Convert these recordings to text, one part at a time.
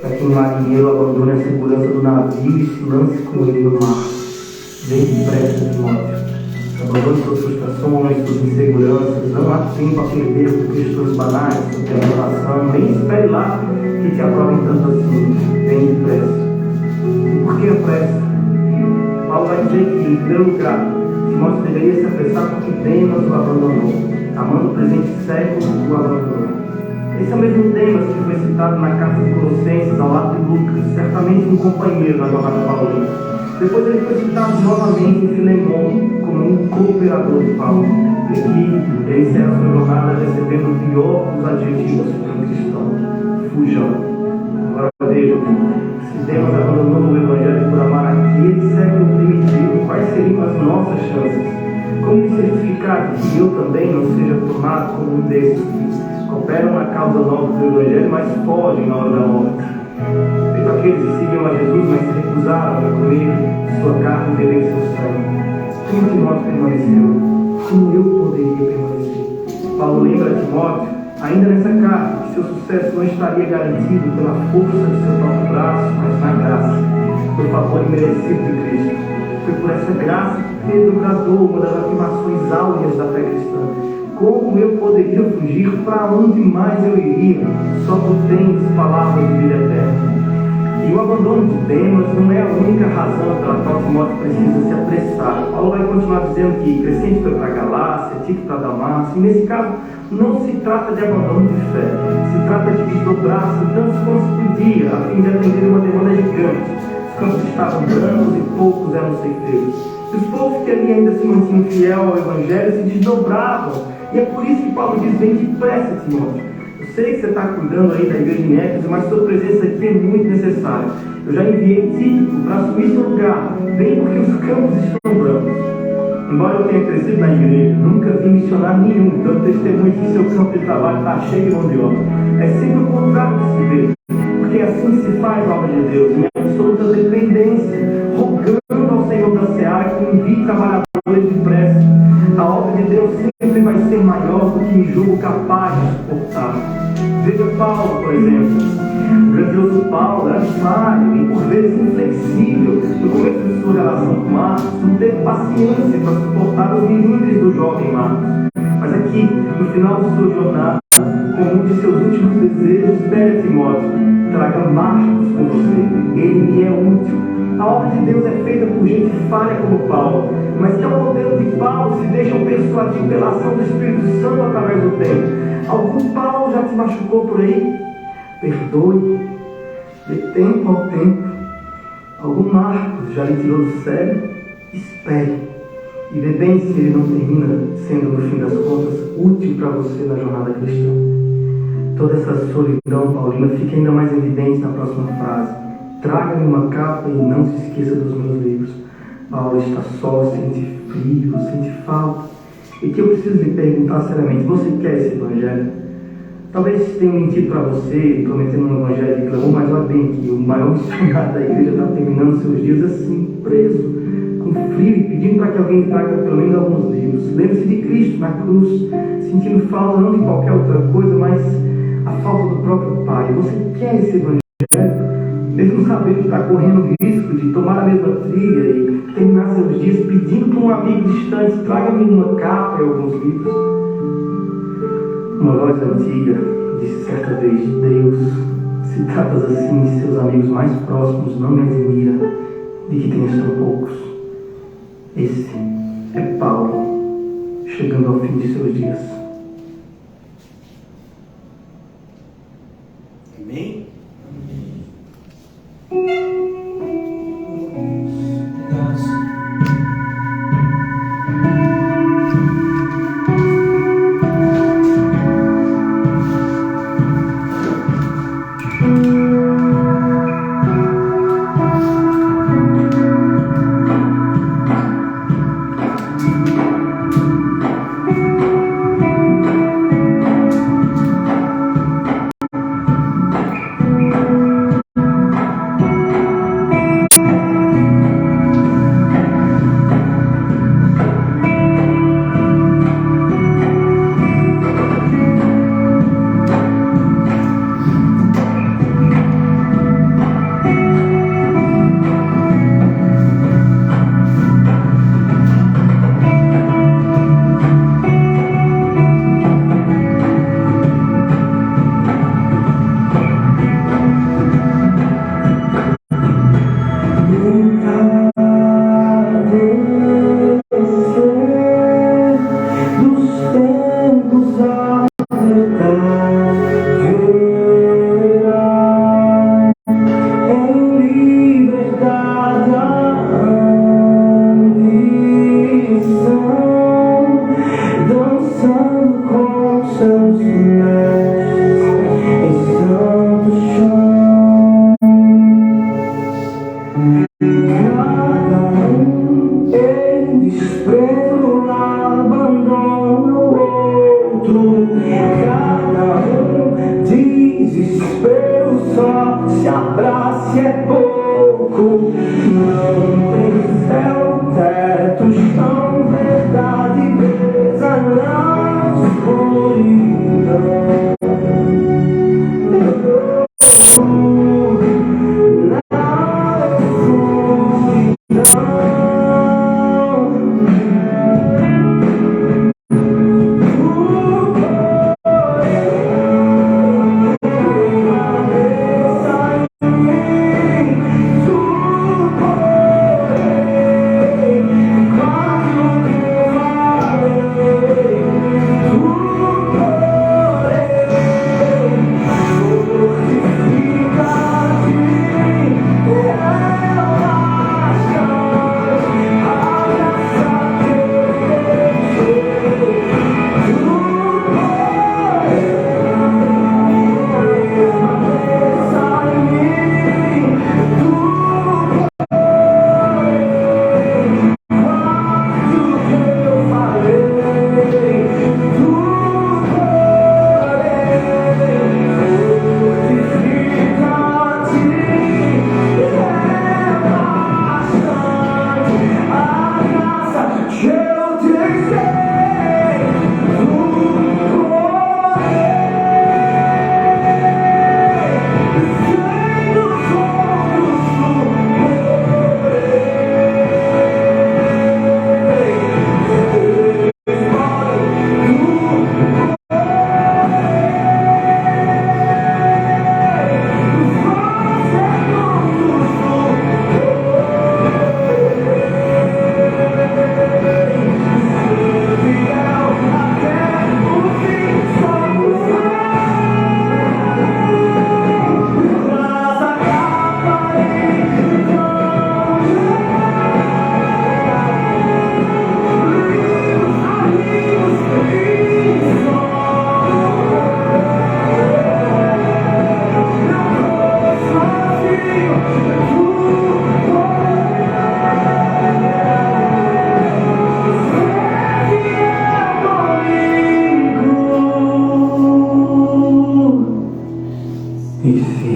para que um marinheiro abandone a segurança do navio e se lance com ele no mar. Vem depressa, Timóteo. Abandone suas frustrações, suas inseguranças. Não há tempo a perder por questões banais, por tribulação. Nem espere lá que te aprovem tanto assim. Vem depressa. E por que a pressa? Paulo vai dizer que, em primeiro lugar, Timóteo deveria se apressar porque Demas o abandonou. Amando o presente século, o abandonou. Esse é o mesmo Demas que foi citado na carta de Colossenses, ao lado de Lucas, certamente um companheiro na jornada paulina. Depois ele foi citado novamente em Filemon como um cooperador de Paulo. E aqui ele encerra sua jornada recebendo o pior dos adjetivos para um cristão: fujão. Agora vejam, se Demas abandonou o Evangelho por amar aquele século primitivo, quais seriam as nossas chances? Como me certificar que eu também não seja tomado como um desses que cooperam na causa nova do Evangelho, mas fogem na hora da morte? Feito aqueles que seguiam a Jesus, mas se recusaram a comer sua carne e beber seu sangue. Como Timóteo permaneceu? Como eu poderia permanecer? Paulo lembra a Timóteo, ainda nessa carta, que seu sucesso não estaria garantido pela força de seu próprio braço, mas na graça, pelo favor imerecido de Cristo. Foi por essa graça que Pedro bradou uma das afirmações áureas da fé cristã: como eu poderia fugir? Para onde mais eu iria? Só tu tens palavras de vida eterna. E o abandono de Demas não é a única razão pela qual Timóteo precisa se apressar. Paulo vai continuar dizendo que Crescente foi para Galácia, Tito para Damasco. E nesse caso, não se trata de abandono de fé. Se trata de desdobrar-se tanto como se podia, a fim de atender uma demanda gigante. Os campos estavam brancos e poucos eram ceifeiros. E os poucos que ali ainda se mantinham fiel ao Evangelho se desdobravam. E é por isso que Paulo diz: vem depressa, Timóteo. Eu sei que você está cuidando aí da igreja em Éfeso, mas sua presença aqui é muito necessária. Eu já enviei Tíquico para assumir seu lugar. Vem porque os campos estão brancos. Embora eu tenha crescido na igreja, nunca vi missionário nenhum dando testemunho que seu campo de trabalho está cheio de mão de obra. É sempre o contrário que se vê. Porque assim se faz a obra de Deus, em absoluta dependência, rogando ao Senhor da Seara que envie trabalhadores depressa. A obra de Deus sempre vai ser maior do que me julgo capaz de suportar. Veja Paulo, por exemplo. O grandioso Paulo era falho e por vezes inflexível. No começo de sua relação com Marcos, não teve paciência para suportar os milindres do jovem Marcos. Mas aqui, no final de sua jornada, como um de seus últimos desejos, pede Timóteo: traga Marcos com você. Ele me é útil. A obra de Deus é feita por gente falha como Paulo, mas que ao modelo de Paulo se deixam persuadir pela ação do Espírito Santo através do tempo. Algum Paulo já te machucou por aí? Perdoe, de tempo ao tempo. Algum Marcos já lhe tirou do sério? Espere, e vê bem se ele não termina sendo, no fim das contas, útil para você na jornada cristã. Toda essa solidão paulina fica ainda mais evidente na próxima frase: traga-me uma capa e não se esqueça dos meus livros. Paulo está só, sente frio, sente falta. E que eu preciso lhe perguntar seriamente: você quer esse evangelho? Talvez tenha mentido para você, prometendo um evangelho de clamor, mas olha bem que o maior missionário da igreja está terminando seus dias assim, preso, com frio, e pedindo para que alguém lhe traga pelo menos alguns livros. Lembre-se de Cristo na cruz, sentindo falta não de qualquer outra coisa, mas a falta do próprio Pai. Você quer esse evangelho? Mesmo sabendo que está correndo o risco de tomar a mesma trilha e terminar seus dias pedindo para um amigo distante: traga-me uma capa e alguns livros. Uma voz antiga disse certa vez: Deus, se tratas assim de seus amigos mais próximos, não me admira de que tenhas tão poucos. Esse é Paulo, chegando ao fim de seus dias. Amém? desespero abandona o outro. Cada desespero só se abraça é pouco. Não tem céu, teto, chão, verdade, beleza, não escuridão. E se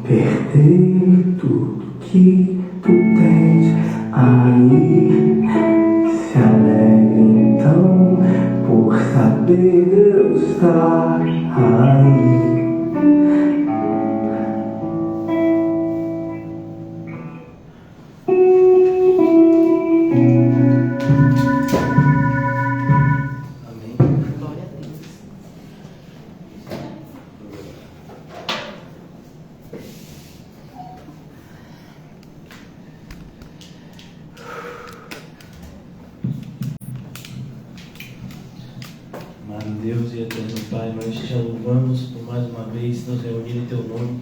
perder tudo que tu tens aí, se alegre então por saber Deus estar aí. Deus e eterno Pai, nós te louvamos por mais uma vez nos reunir em Teu nome,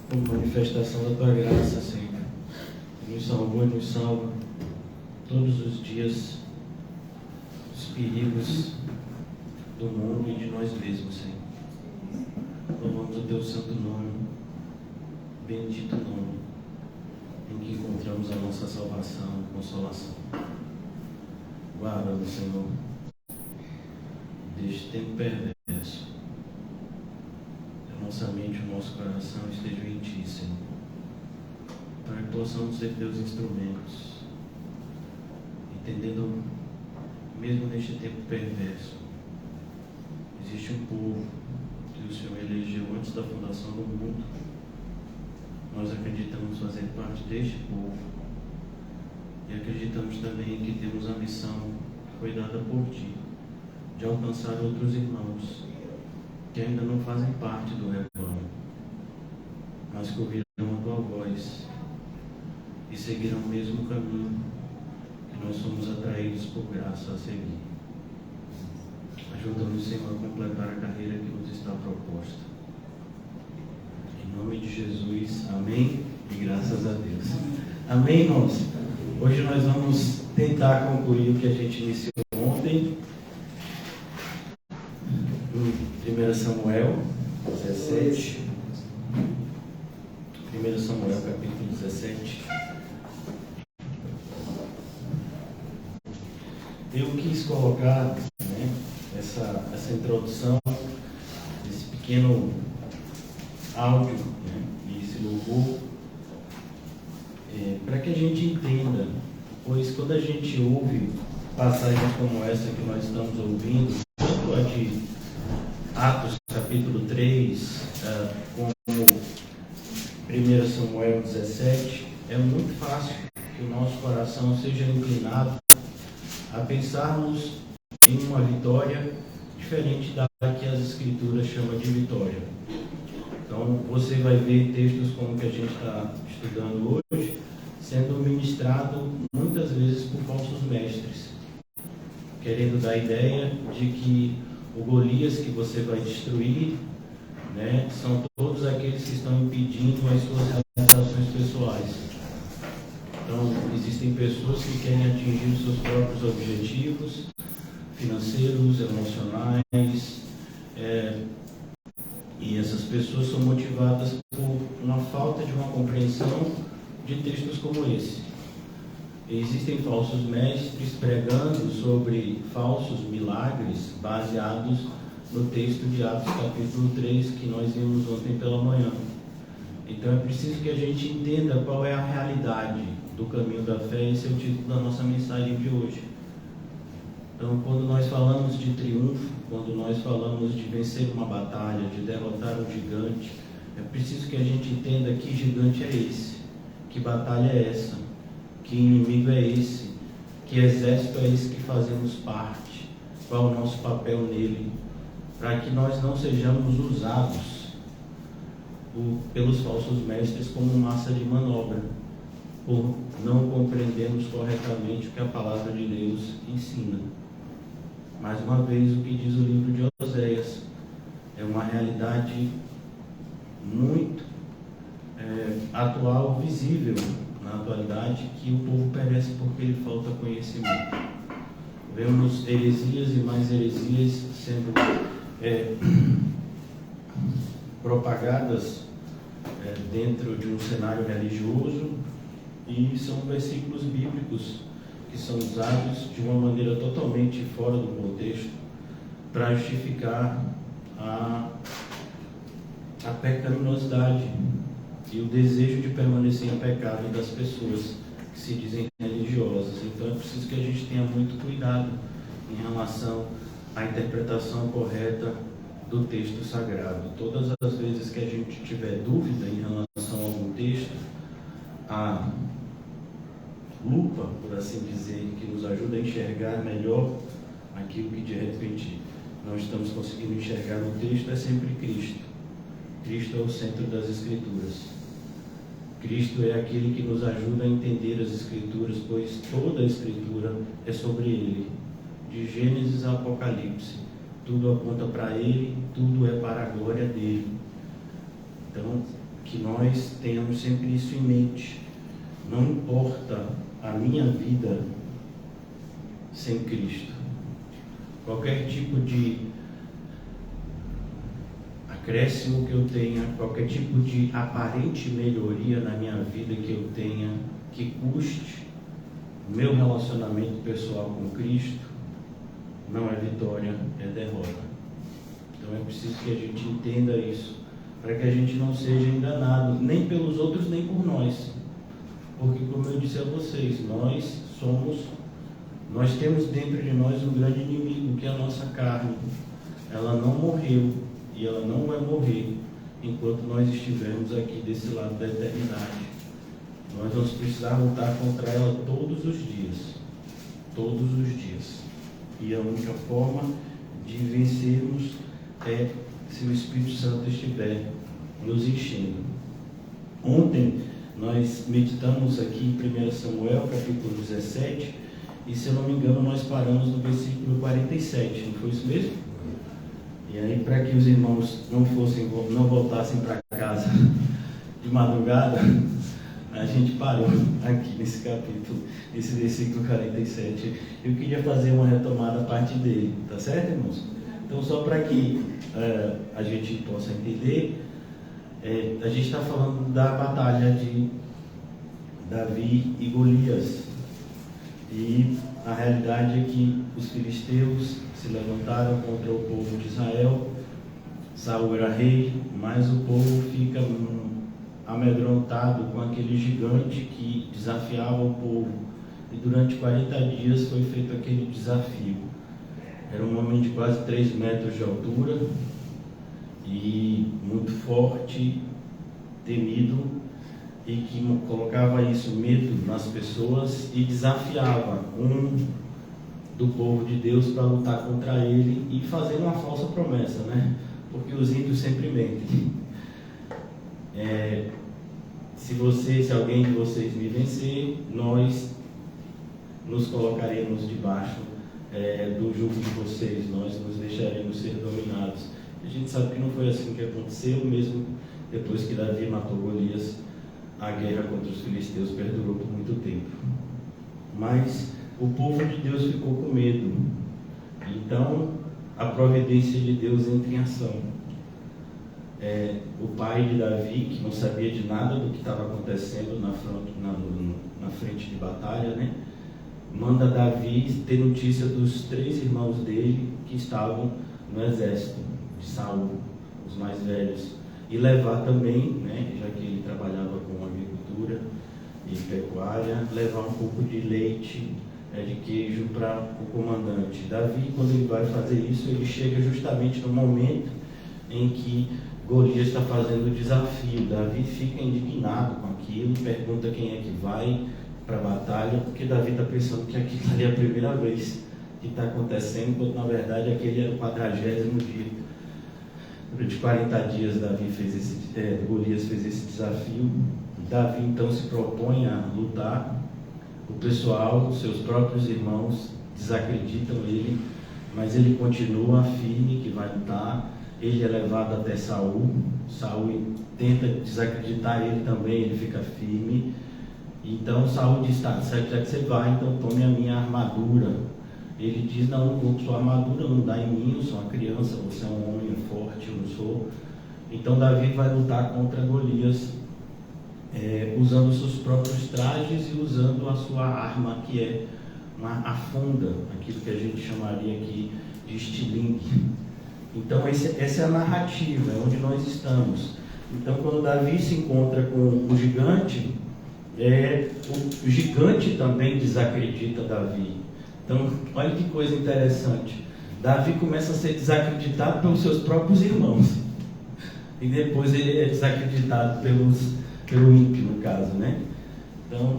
como manifestação da Tua graça, Senhor. Nos salvou e nos salva todos os dias dos perigos do mundo e de nós mesmos, Senhor. Louvamos o Teu santo nome, bendito nome, em que encontramos a nossa salvação e consolação. Guarda-nos, Senhor, deste tempo perverso. A nossa mente e o nosso coração estejam em Ti, Senhor, para que possamos ser Teus instrumentos, entendendo, mesmo neste tempo perverso, existe um povo que o Senhor elegeu antes da fundação do mundo. Nós acreditamos fazer parte deste povo. E acreditamos também que temos a missão que foi dada por Ti, de alcançar outros irmãos que ainda não fazem parte do rebanho, mas que ouvirão a Tua voz e seguirão o mesmo caminho que nós somos atraídos por graça a seguir. Ajuda-nos, Senhor, a completar a carreira que nos está proposta. Em nome de Jesus, amém e graças a Deus. Amém, irmãos? Hoje nós vamos tentar concluir o que a gente iniciou ontem, em 1 Samuel 17. 1 Samuel capítulo 17. eu quis colocar, né, essa introdução, esse pequeno áudio, né, e esse louvor, para que a gente entenda, pois quando a gente ouve passagens como essa que nós estamos ouvindo, tanto a de Atos capítulo 3, como 1 Samuel 17, é muito fácil que o nosso coração seja inclinado a pensarmos em uma vitória diferente da que as Escrituras chamam de vitória. Então, você vai ver textos como o que a gente está estudando hoje, sendo ministrado muitas vezes por falsos mestres, querendo dar a ideia de que o Golias que você vai destruir, né, são todos aqueles que estão impedindo as suas realizações pessoais. Então, existem pessoas que querem atingir os seus próprios objetivos financeiros, emocionais, e essas pessoas são motivadas por uma falta de uma compreensão de textos como esse. Existem falsos mestres pregando sobre falsos milagres baseados no texto de Atos capítulo 3 que nós vimos ontem pela manhã. Então é preciso que a gente entenda qual é a realidade do caminho da fé. Esse é o título da nossa mensagem de hoje. Então, quando nós falamos de triunfo, quando nós falamos de vencer uma batalha, de derrotar um gigante, é preciso que a gente entenda que gigante é esse, que batalha é essa, que inimigo é esse, que exército é esse que fazemos parte, qual é o nosso papel nele, para que nós não sejamos usados pelos falsos mestres como massa de manobra, por não compreendermos corretamente o que a palavra de Deus ensina. Mais uma vez, o que diz o livro de Oséias é uma realidade muito atual, visível na atualidade, que o povo perece porque lhe falta conhecimento. Vemos heresias e mais heresias sendo propagadas dentro de um cenário religioso, e são versículos bíblicos que são usados de uma maneira totalmente fora do contexto para justificar a pecaminosidade e o desejo de permanecer em pecado das pessoas que se dizem religiosas. Então é preciso que a gente tenha muito cuidado em relação à interpretação correta do texto sagrado. Todas as vezes que a gente tiver dúvida em relação a algum texto, a lupa, por assim dizer, que nos ajuda a enxergar melhor aquilo que de repente não estamos conseguindo enxergar no texto, é sempre Cristo. Cristo é o centro das Escrituras. Cristo é aquele que nos ajuda a entender as Escrituras, pois toda a Escritura é sobre Ele. De Gênesis a Apocalipse, tudo aponta para Ele, tudo é para a glória dEle. Então, que nós tenhamos sempre isso em mente. Não importa a minha vida sem Cristo. Qualquer tipo de acréscimo que eu tenha, qualquer tipo de aparente melhoria na minha vida que eu tenha, que custe o meu relacionamento pessoal com Cristo, não é vitória, é derrota. Então é preciso que a gente entenda isso, para que a gente não seja enganado, nem pelos outros, nem por nós. Porque, como eu disse a vocês, nós temos dentro de nós um grande inimigo, que é a nossa carne. Ela não morreu e ela não vai morrer enquanto nós estivermos aqui desse lado da eternidade. Nós vamos precisar lutar contra ela todos os dias. Todos os dias. E a única forma de vencermos é se o Espírito Santo estiver nos enchendo. Ontem nós meditamos aqui em 1 Samuel, capítulo 17, e se eu não me engano nós paramos no versículo 47, não foi isso mesmo? E aí, para que os irmãos não voltassem para casa de madrugada, a gente parou aqui nesse capítulo, esse versículo 47. Eu queria fazer uma retomada a partir dele, tá certo, irmãos? Então, só para que a gente possa entender, a gente está falando da batalha de Davi e Golias. E a realidade é que os filisteus se levantaram contra o povo de Israel. Saul era rei, mas o povo fica amedrontado com aquele gigante que desafiava o povo. E durante 40 dias foi feito aquele desafio. Era um homem de quase 3 metros de altura e muito forte, temido, e que colocava isso, medo nas pessoas, e desafiava um do povo de Deus para lutar contra ele e fazer uma falsa promessa, né? Porque os ímpios sempre mentem. Se alguém de vocês me vencer, nós nos colocaremos debaixo do jugo de vocês, nós nos deixaremos ser dominados. A gente sabe que não foi assim que aconteceu, mesmo depois que Davi matou Golias, a guerra contra os filisteus perdurou por muito tempo. Mas o povo de Deus ficou com medo. Então, a providência de Deus entra em ação. O pai de Davi, que não sabia de nada do que estava acontecendo na frente de batalha, né? Manda Davi ter notícia dos 3 irmãos dele que estavam no exército de Saul, os mais velhos, e levar também, né, já que ele trabalhava com agricultura e pecuária, levar um pouco de leite, de queijo para o comandante. Davi, quando ele vai fazer isso, ele chega justamente no momento em que Golias está fazendo o desafio. Davi fica indignado com aquilo, pergunta quem é que vai para a batalha, porque Davi está pensando que aquilo ali é a primeira vez que está acontecendo, quando na verdade aquele era o 40º dia. Durante 40 dias Golias fez esse desafio. Davi então se propõe a lutar. O pessoal, seus próprios irmãos, desacreditam ele, mas ele continua firme que vai lutar. Ele é levado até Saul. Saul tenta desacreditar ele também, ele fica firme. Então Saul diz: tá, certo, já que você vai, então tome a minha armadura. Ele diz: não, sua armadura não dá em mim, eu sou uma criança, você é um homem forte, eu não sou. Então Davi vai lutar contra Golias, usando seus próprios trajes e usando a sua arma, que é a funda, aquilo que a gente chamaria aqui de estilingue. Então essa é a narrativa, é onde nós estamos. Então quando Davi se encontra com o gigante, o gigante também desacredita Davi. Então olha que coisa interessante, Davi começa a ser desacreditado pelos seus próprios irmãos, e depois ele é desacreditado pelo ímpio, no caso, né? Então,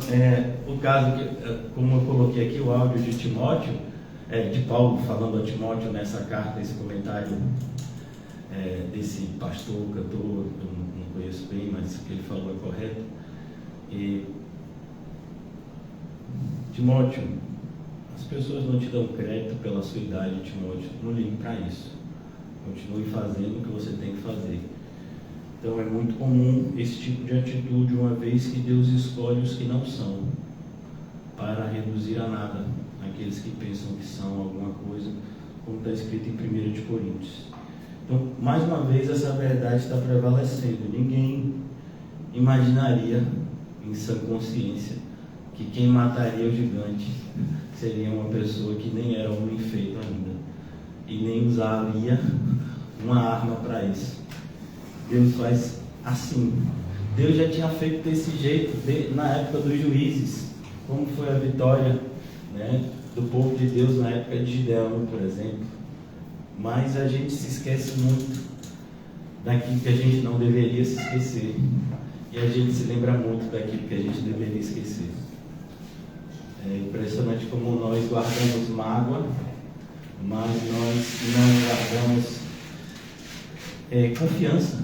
o caso que, como eu coloquei aqui o áudio de Timóteo, de Paulo falando a Timóteo nessa carta, esse comentário desse pastor, cantor, eu não conheço bem, mas o que ele falou é correto. E Timóteo, as pessoas não te dão crédito pela sua idade, Timóteo, não ligue para isso. Continue fazendo o que você tem que fazer. Então é muito comum esse tipo de atitude, uma vez que Deus escolhe os que não são, para reduzir a nada aqueles que pensam que são alguma coisa, como está escrito em 1 de Coríntios. Então, mais uma vez, essa verdade está prevalecendo. Ninguém imaginaria, em sã consciência, que quem mataria o gigante seria uma pessoa que nem era homem feito ainda, e nem usaria uma arma para isso. Deus faz assim. Deus já tinha feito desse jeito na época dos juízes, como foi a vitória, né, do povo de Deus na época de Gideão, por exemplo. Mas a gente se esquece muito daquilo que a gente não deveria se esquecer, e a gente se lembra muito daquilo que a gente deveria esquecer. É impressionante como nós guardamos mágoa, mas nós não guardamos confiança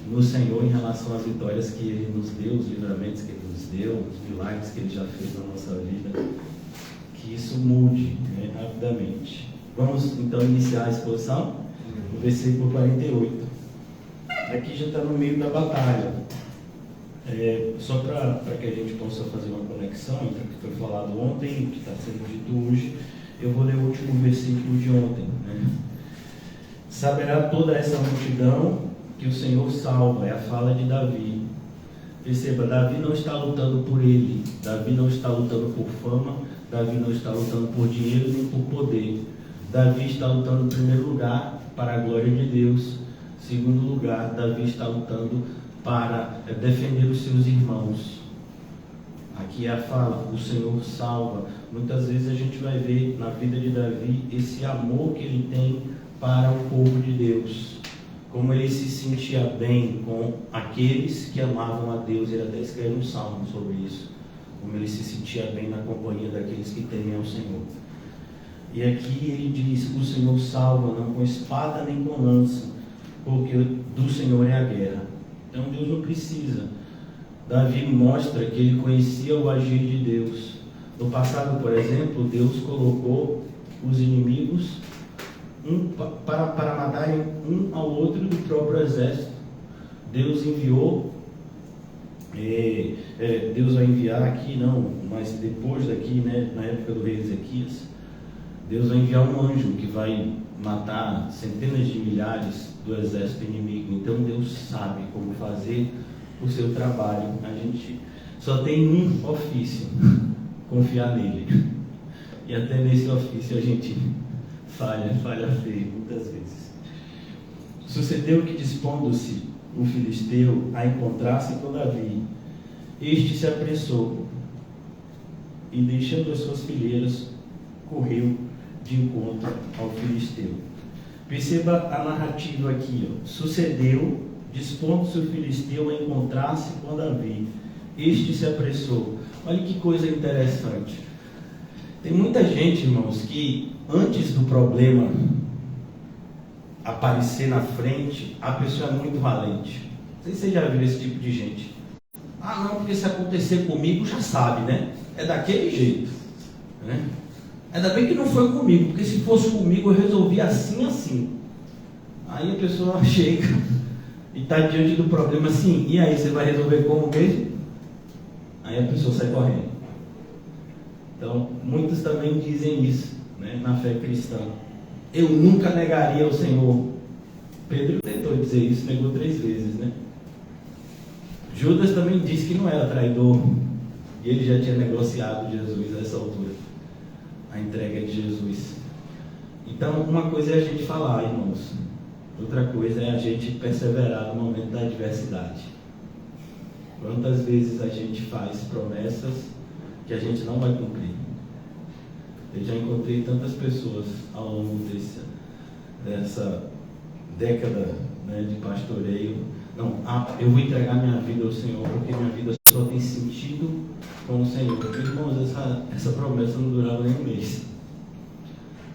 no Senhor em relação às vitórias que Ele nos deu, os livramentos que Ele nos deu, os milagres que Ele já fez na nossa vida. Que isso mude, né, rapidamente. Vamos então iniciar a exposição no versículo 48. Aqui já está no meio da batalha. Só para que a gente possa fazer uma conexão entre o que foi falado ontem e o que está sendo dito hoje, eu vou ler o último versículo de ontem, né? Saberá toda essa multidão que o Senhor salva, é a fala de Davi. Perceba, Davi não está lutando por ele, Davi não está lutando por fama, Davi não está lutando por dinheiro nem por poder. Davi está lutando, em primeiro lugar, para a glória de Deus. Em segundo lugar, Davi está lutando para defender os seus irmãos. Aqui é a fala, o Senhor salva. Muitas vezes a gente vai ver na vida de Davi esse amor que ele tem para o povo de Deus. Como ele se sentia bem com aqueles que amavam a Deus. Ele até escreve um salmo sobre isso. Como ele se sentia bem na companhia daqueles que temem ao Senhor. E aqui ele diz, o Senhor salva, não com espada nem com lança, porque do Senhor é a guerra. Então Deus não precisa. Davi mostra que ele conhecia o agir de Deus. No passado, por exemplo, Deus colocou os inimigos para matarem um ao outro do próprio exército. Deus enviou, Deus vai enviar aqui, não, mas depois daqui, né, na época do rei Ezequias, Deus vai enviar um anjo que vai matar centenas de milhares do exército inimigo. Então Deus sabe como fazer o seu trabalho. A gente só tem um ofício: confiar nele. E até nesse ofício a gente falha feio muitas vezes. Sucedeu que, dispondo-se o filisteu a encontrar-se com Davi, este se apressou e, deixando as suas fileiras, correu de encontro ao filisteu. Perceba a narrativa aqui, ó. Sucedeu, dispondo-se o filisteu a encontrar-se com Davi, este se apressou. Olha que coisa interessante. Tem muita gente, irmãos, que antes do problema aparecer na frente, a pessoa é muito valente. Não sei se você já viu esse tipo de gente. Ah, não, porque se acontecer comigo, já sabe, né? É daquele jeito, né? Ainda bem que não foi comigo, porque se fosse comigo eu resolvi assim, assim. Aí a pessoa chega e está diante do problema assim, e aí, você vai resolver como mesmo? Aí a pessoa sai correndo. Então, muitos também dizem isso, né, na fé cristã. Eu nunca negaria ao Senhor. Pedro tentou dizer isso, negou 3 vezes, né? Judas também disse que não era traidor, e ele já tinha negociado Jesus a essa altura, a entrega de Jesus. Então, uma coisa é a gente falar, irmãos, outra coisa é a gente perseverar no momento da adversidade. Quantas vezes a gente faz promessas que a gente não vai cumprir? Eu já encontrei tantas pessoas ao longo dessa década, né, de pastoreio. Não, eu vou entregar minha vida ao Senhor, porque minha vida só tem sentido com o Senhor. Irmãos, essa promessa não durava nem um mês.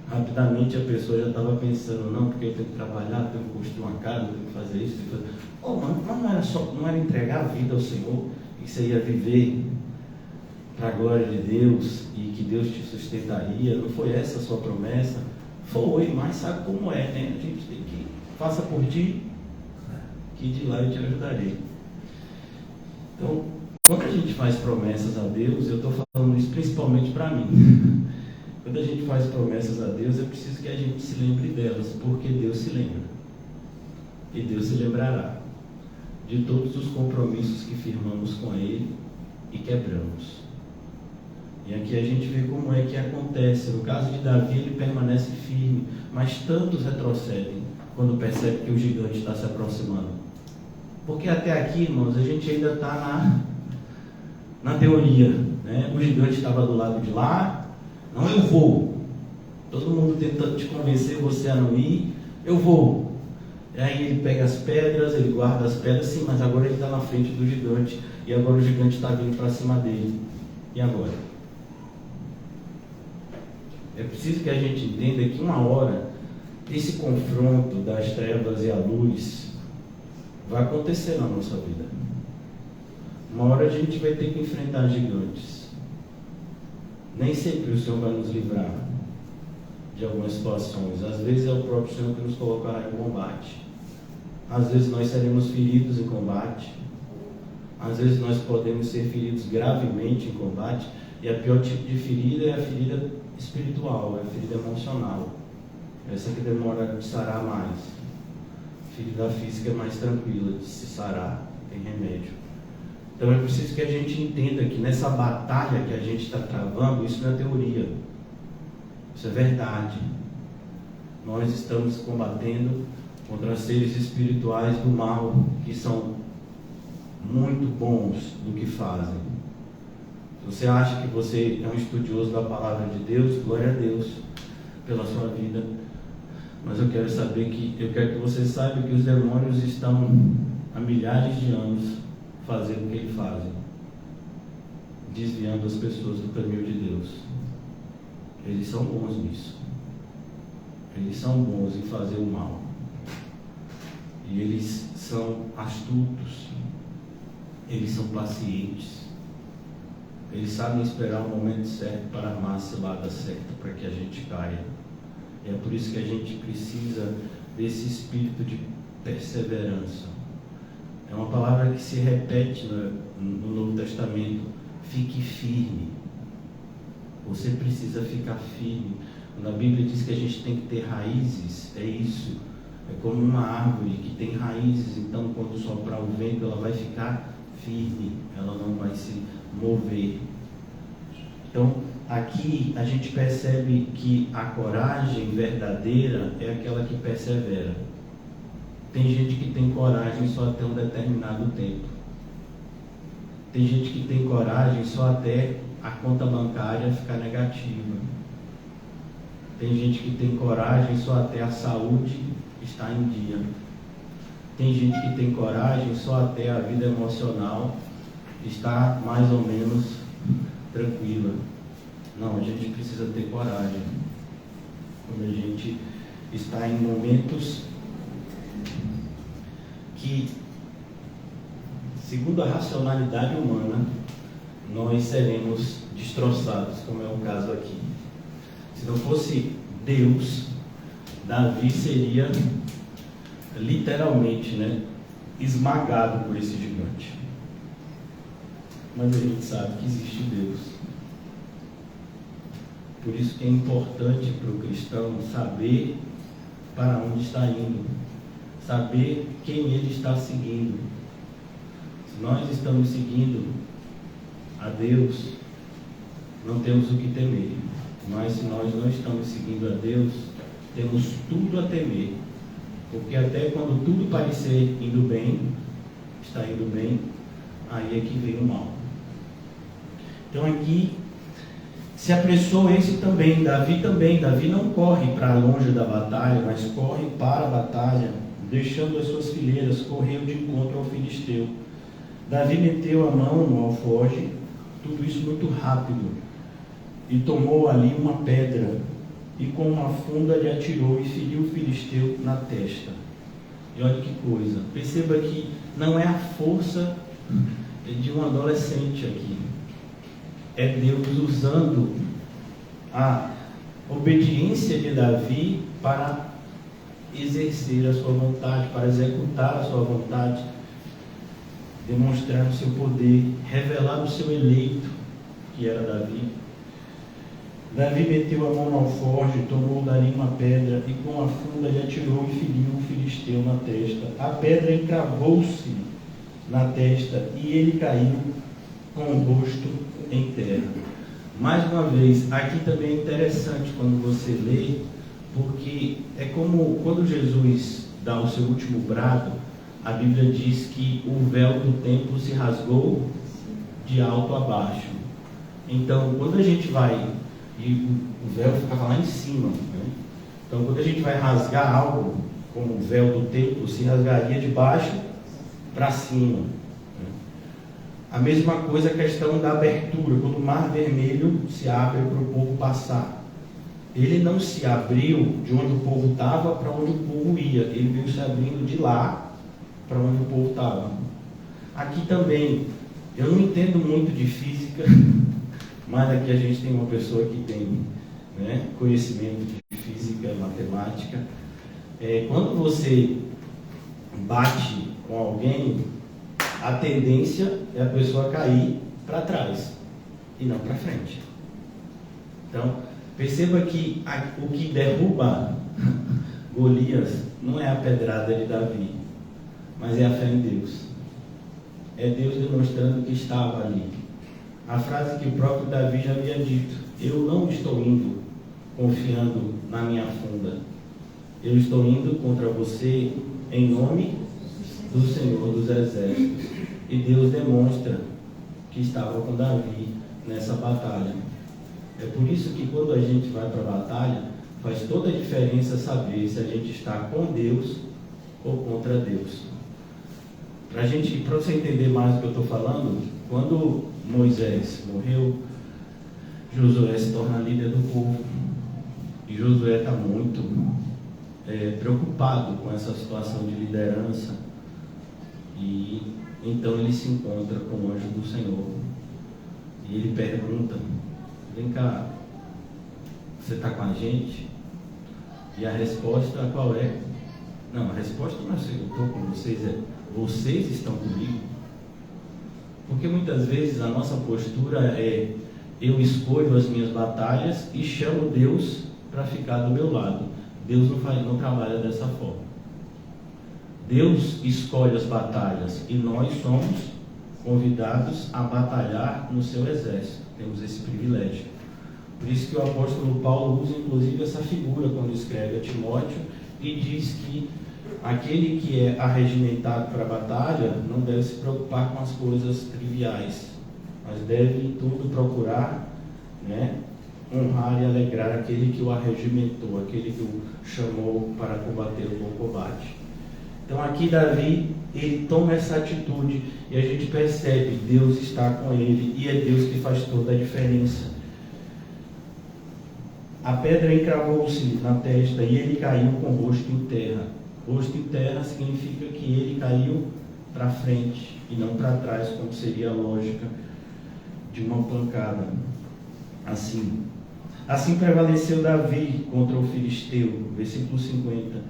Rapidamente a pessoa já estava pensando, não, porque eu tenho que trabalhar, tenho que construir uma casa, tenho que fazer isso, tenho que fazer... Oh, mas não era entregar a vida ao Senhor, e que você ia viver para a glória de Deus, e que Deus te sustentaria. Não foi essa a sua promessa? Foi, mas sabe como é, né? A gente tem que, faça por ti, que de lá eu te ajudarei. Então, quando a gente faz promessas a Deus, eu estou falando isso principalmente para mim. Quando a gente faz promessas a Deus, é preciso que a gente se lembre delas, porque Deus se lembra. E Deus se lembrará de todos os compromissos que firmamos com Ele e quebramos. E aqui a gente vê como é que acontece. No caso de Davi, ele permanece firme, mas tantos retrocedem quando percebe que o gigante está se aproximando. Porque até aqui, irmãos, a gente ainda está na teoria, né? O gigante estava do lado de lá. Não, eu vou. Todo mundo tentando te convencer você a não ir. Eu vou. E aí ele pega as pedras, ele guarda as pedras. Sim, mas agora ele está na frente do gigante. E agora o gigante está vindo para cima dele. E agora? É preciso que a gente entenda que uma hora esse confronto das trevas e a luz vai acontecer na nossa vida. Uma hora a gente vai ter que enfrentar gigantes. Nem sempre o Senhor vai nos livrar de algumas situações. Às vezes é o próprio Senhor que nos colocará em combate. Às vezes nós seremos feridos em combate. Às vezes nós podemos ser feridos gravemente em combate. E a pior tipo de ferida é a ferida espiritual, é a ferida emocional. Essa que demora de sarar mais. A ferida física é mais tranquila de se sarar, tem remédio. Então é preciso que a gente entenda que nessa batalha que a gente está travando, isso não é teoria, isso é verdade. Nós estamos combatendo contra seres espirituais do mal, que são muito bons no que fazem. Se você acha que você é um estudioso da palavra de Deus, glória a Deus pela sua vida. Mas eu quero que você saiba que os demônios estão há milhares de anos fazendo o que eles fazem, desviando as pessoas do caminho de Deus. Eles são bons nisso. Eles são bons em fazer o mal. E eles são astutos. Eles são pacientes. Eles sabem esperar o momento certo para armar a cilada certa para que a gente caia. E é por isso que a gente precisa desse espírito de perseverança. É uma palavra que se repete no Novo Testamento. Fique firme. Você precisa ficar firme. Quando a Bíblia diz que a gente tem que ter raízes, é isso. É como uma árvore que tem raízes, então quando soprar o vento ela vai ficar firme, ela não vai se mover. Então aqui a gente percebe que a coragem verdadeira é aquela que persevera. Tem gente que tem coragem só até um determinado tempo. Tem gente que tem coragem só até a conta bancária ficar negativa. Tem gente que tem coragem só até a saúde estar em dia. Tem gente que tem coragem só até a vida emocional estar mais ou menos tranquila. Não, a gente precisa ter coragem. Quando a gente está em momentos que, segundo a racionalidade humana, nós seremos destroçados, como é o caso aqui. Se não fosse Deus, Davi seria literalmente, esmagado por esse gigante. Mas a gente sabe que existe Deus. Por isso que é importante para o cristão saber para onde está indo, saber quem ele está seguindo. Se nós estamos seguindo a Deus, não temos o que temer. Mas se nós não estamos seguindo a Deus, temos tudo a temer. Porque até quando tudo parecer indo bem, está indo bem, aí é que vem o mal. Então aqui se apressou esse também, Davi também. Davi não corre para longe da batalha, mas corre para a batalha, deixando as suas fileiras, correu de encontro ao filisteu. Davi meteu a mão no alforje, tudo isso muito rápido, e tomou ali uma pedra, e com uma funda lhe atirou e feriu o filisteu na testa. E olha que coisa, perceba que não é a força de um adolescente aqui, é Deus usando a obediência de Davi para exercer a sua vontade, para executar a sua vontade, demonstrar o seu poder, revelar o seu eleito, que era Davi. Davi meteu a mão no alforje, tomou dali uma pedra e com a funda lhe atirou e feriu o filisteu na testa. A pedra encravou-se na testa e ele caiu com o rosto em terra. Mais uma vez, aqui também é interessante quando você lê, porque é como quando Jesus dá o seu último brado, a Bíblia diz que o véu do templo se rasgou de alto a baixo. Então, quando a gente vai, e o véu ficava lá em cima, então quando a gente vai rasgar algo, como o véu do templo, se rasgaria de baixo para cima. A mesma coisa a questão da abertura, quando o mar vermelho se abre para o povo passar. Ele não se abriu de onde o povo estava para onde o povo ia, ele veio se abrindo de lá para onde o povo estava. Aqui também, eu não entendo muito de física, mas aqui a gente tem uma pessoa que tem conhecimento de física, matemática. Quando você bate com alguém, a tendência é a pessoa cair para trás e não para frente. Então, perceba que o que derruba Golias não é a pedrada de Davi, mas é a fé em Deus. é Deus demonstrando que estava ali. A frase que o próprio Davi já havia dito: eu não estou indo confiando na minha funda, eu estou indo contra você em nome do Senhor dos Exércitos. E Deus demonstra que estava com Davi nessa batalha. É por isso que quando a gente vai para a batalha, faz toda a diferença saber se a gente está com Deus ou contra Deus. Para você entender mais o que eu estou falando, quando Moisés morreu, Josué se torna líder do povo. E Josué está muito preocupado com essa situação de liderança. E então ele se encontra com o anjo do Senhor. E ele pergunta: vem cá, você está com a gente? E a resposta qual é? Não, a resposta não é eu estou com vocês, é vocês estão comigo. Porque muitas vezes a nossa postura é: eu escolho as minhas batalhas e chamo Deus para ficar do meu lado. Deus não trabalha dessa forma. Deus escolhe as batalhas e nós somos convidados a batalhar no seu exército. Temos esse privilégio. Por isso que o apóstolo Paulo usa inclusive essa figura quando escreve a Timóteo e diz que aquele que é arregimentado para a batalha não deve se preocupar com as coisas triviais, mas deve em tudo procurar, honrar e alegrar aquele que o arregimentou, aquele que o chamou para combater o bom combate. Então aqui Davi, ele toma essa atitude e a gente percebe: Deus está com ele e é Deus que faz toda a diferença. A pedra encravou-se na testa e ele caiu com o rosto em terra. Rosto em terra significa que ele caiu para frente e não para trás, como seria a lógica de uma pancada. Assim prevaleceu Davi contra o filisteu, versículo 50,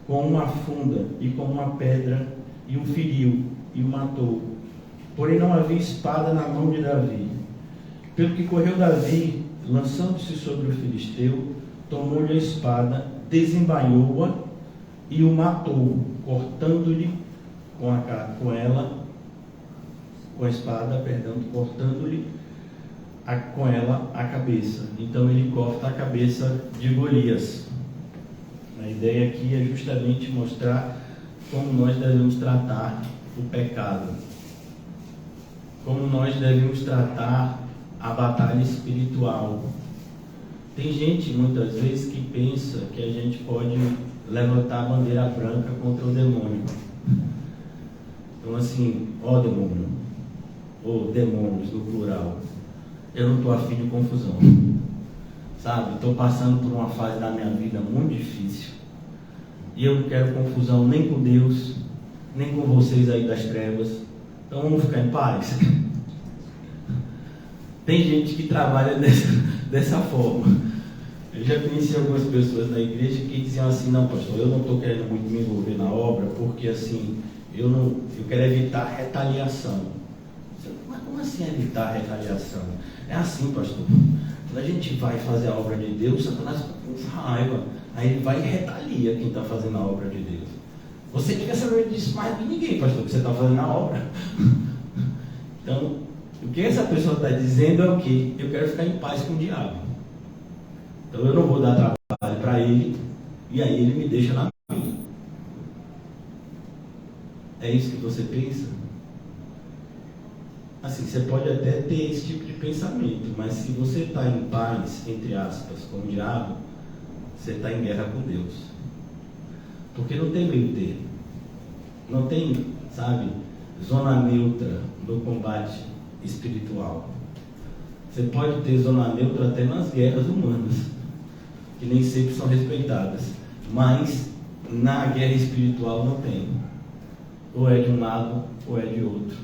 com uma funda e com uma pedra, e o feriu e o matou. Porém não havia espada na mão de Davi. Pelo que correu Davi, lançando-se sobre o filisteu, tomou-lhe a espada, desembainhou-a e o matou, cortando-lhe cortando-lhe com ela a cabeça. Então ele corta a cabeça de Golias. A ideia aqui é justamente mostrar como nós devemos tratar o pecado, como nós devemos tratar a batalha espiritual. Tem gente muitas vezes que pensa que a gente pode levantar a bandeira branca contra o demônio. Então ó demônio, ou demônios no plural, eu não estou afim de confusão, sabe? Estou passando por uma fase da minha vida muito difícil e eu não quero confusão nem com Deus, nem com vocês aí das trevas. Então vamos ficar em paz. Tem gente que trabalha dessa forma. Eu já conheci algumas pessoas na igreja que diziam assim: não, pastor, eu não estou querendo muito me envolver na obra porque eu quero evitar retaliação. Mas como assim evitar retaliação? É assim, pastor, quando a gente vai fazer a obra de Deus, Satanás fica com raiva, aí ele vai e retalia quem está fazendo a obra de Deus. Você quer saber disso mais do que ninguém, pastor, que você está fazendo a obra. Então, o que essa pessoa está dizendo é o quê? Eu quero ficar em paz com o diabo. Então eu não vou dar trabalho para ele, e aí ele me deixa na minha. É isso que você pensa? Você pode até ter esse tipo de pensamento, mas se você está em paz, entre aspas, com o diabo, você está em guerra com Deus. Porque não tem meio termo. Não tem, zona neutra no combate espiritual. Você pode ter zona neutra até nas guerras humanas, que nem sempre são respeitadas, mas na guerra espiritual não tem. Ou é de um lado ou é de outro.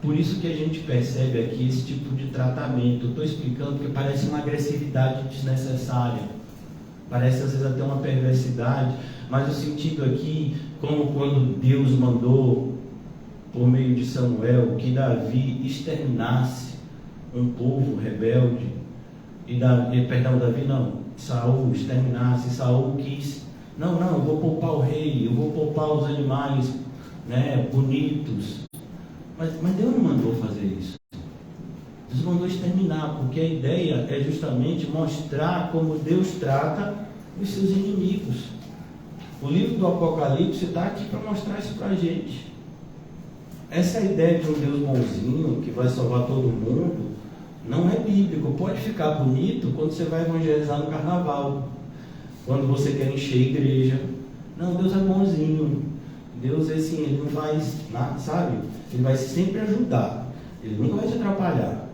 Por isso que a gente percebe aqui esse tipo de tratamento. Eu estou explicando porque parece uma agressividade desnecessária, parece às vezes até uma perversidade, mas o sentido aqui, como quando Deus mandou por meio de Samuel que Davi exterminasse um povo rebelde, Saul exterminasse. Saul quis, não, eu vou poupar o rei, eu vou poupar os animais bonitos, Mas Deus não mandou fazer isso. Deus mandou exterminar, porque a ideia é justamente mostrar como Deus trata os seus inimigos. O livro do Apocalipse está aqui para mostrar isso para a gente. Essa ideia de um Deus bonzinho, que vai salvar todo mundo, não é bíblico. Pode ficar bonito quando você vai evangelizar no carnaval, quando você quer encher a igreja. Não, Deus é bonzinho. Deus é assim, Ele não vai, sabe? Ele vai sempre ajudar. Ele nunca vai te atrapalhar.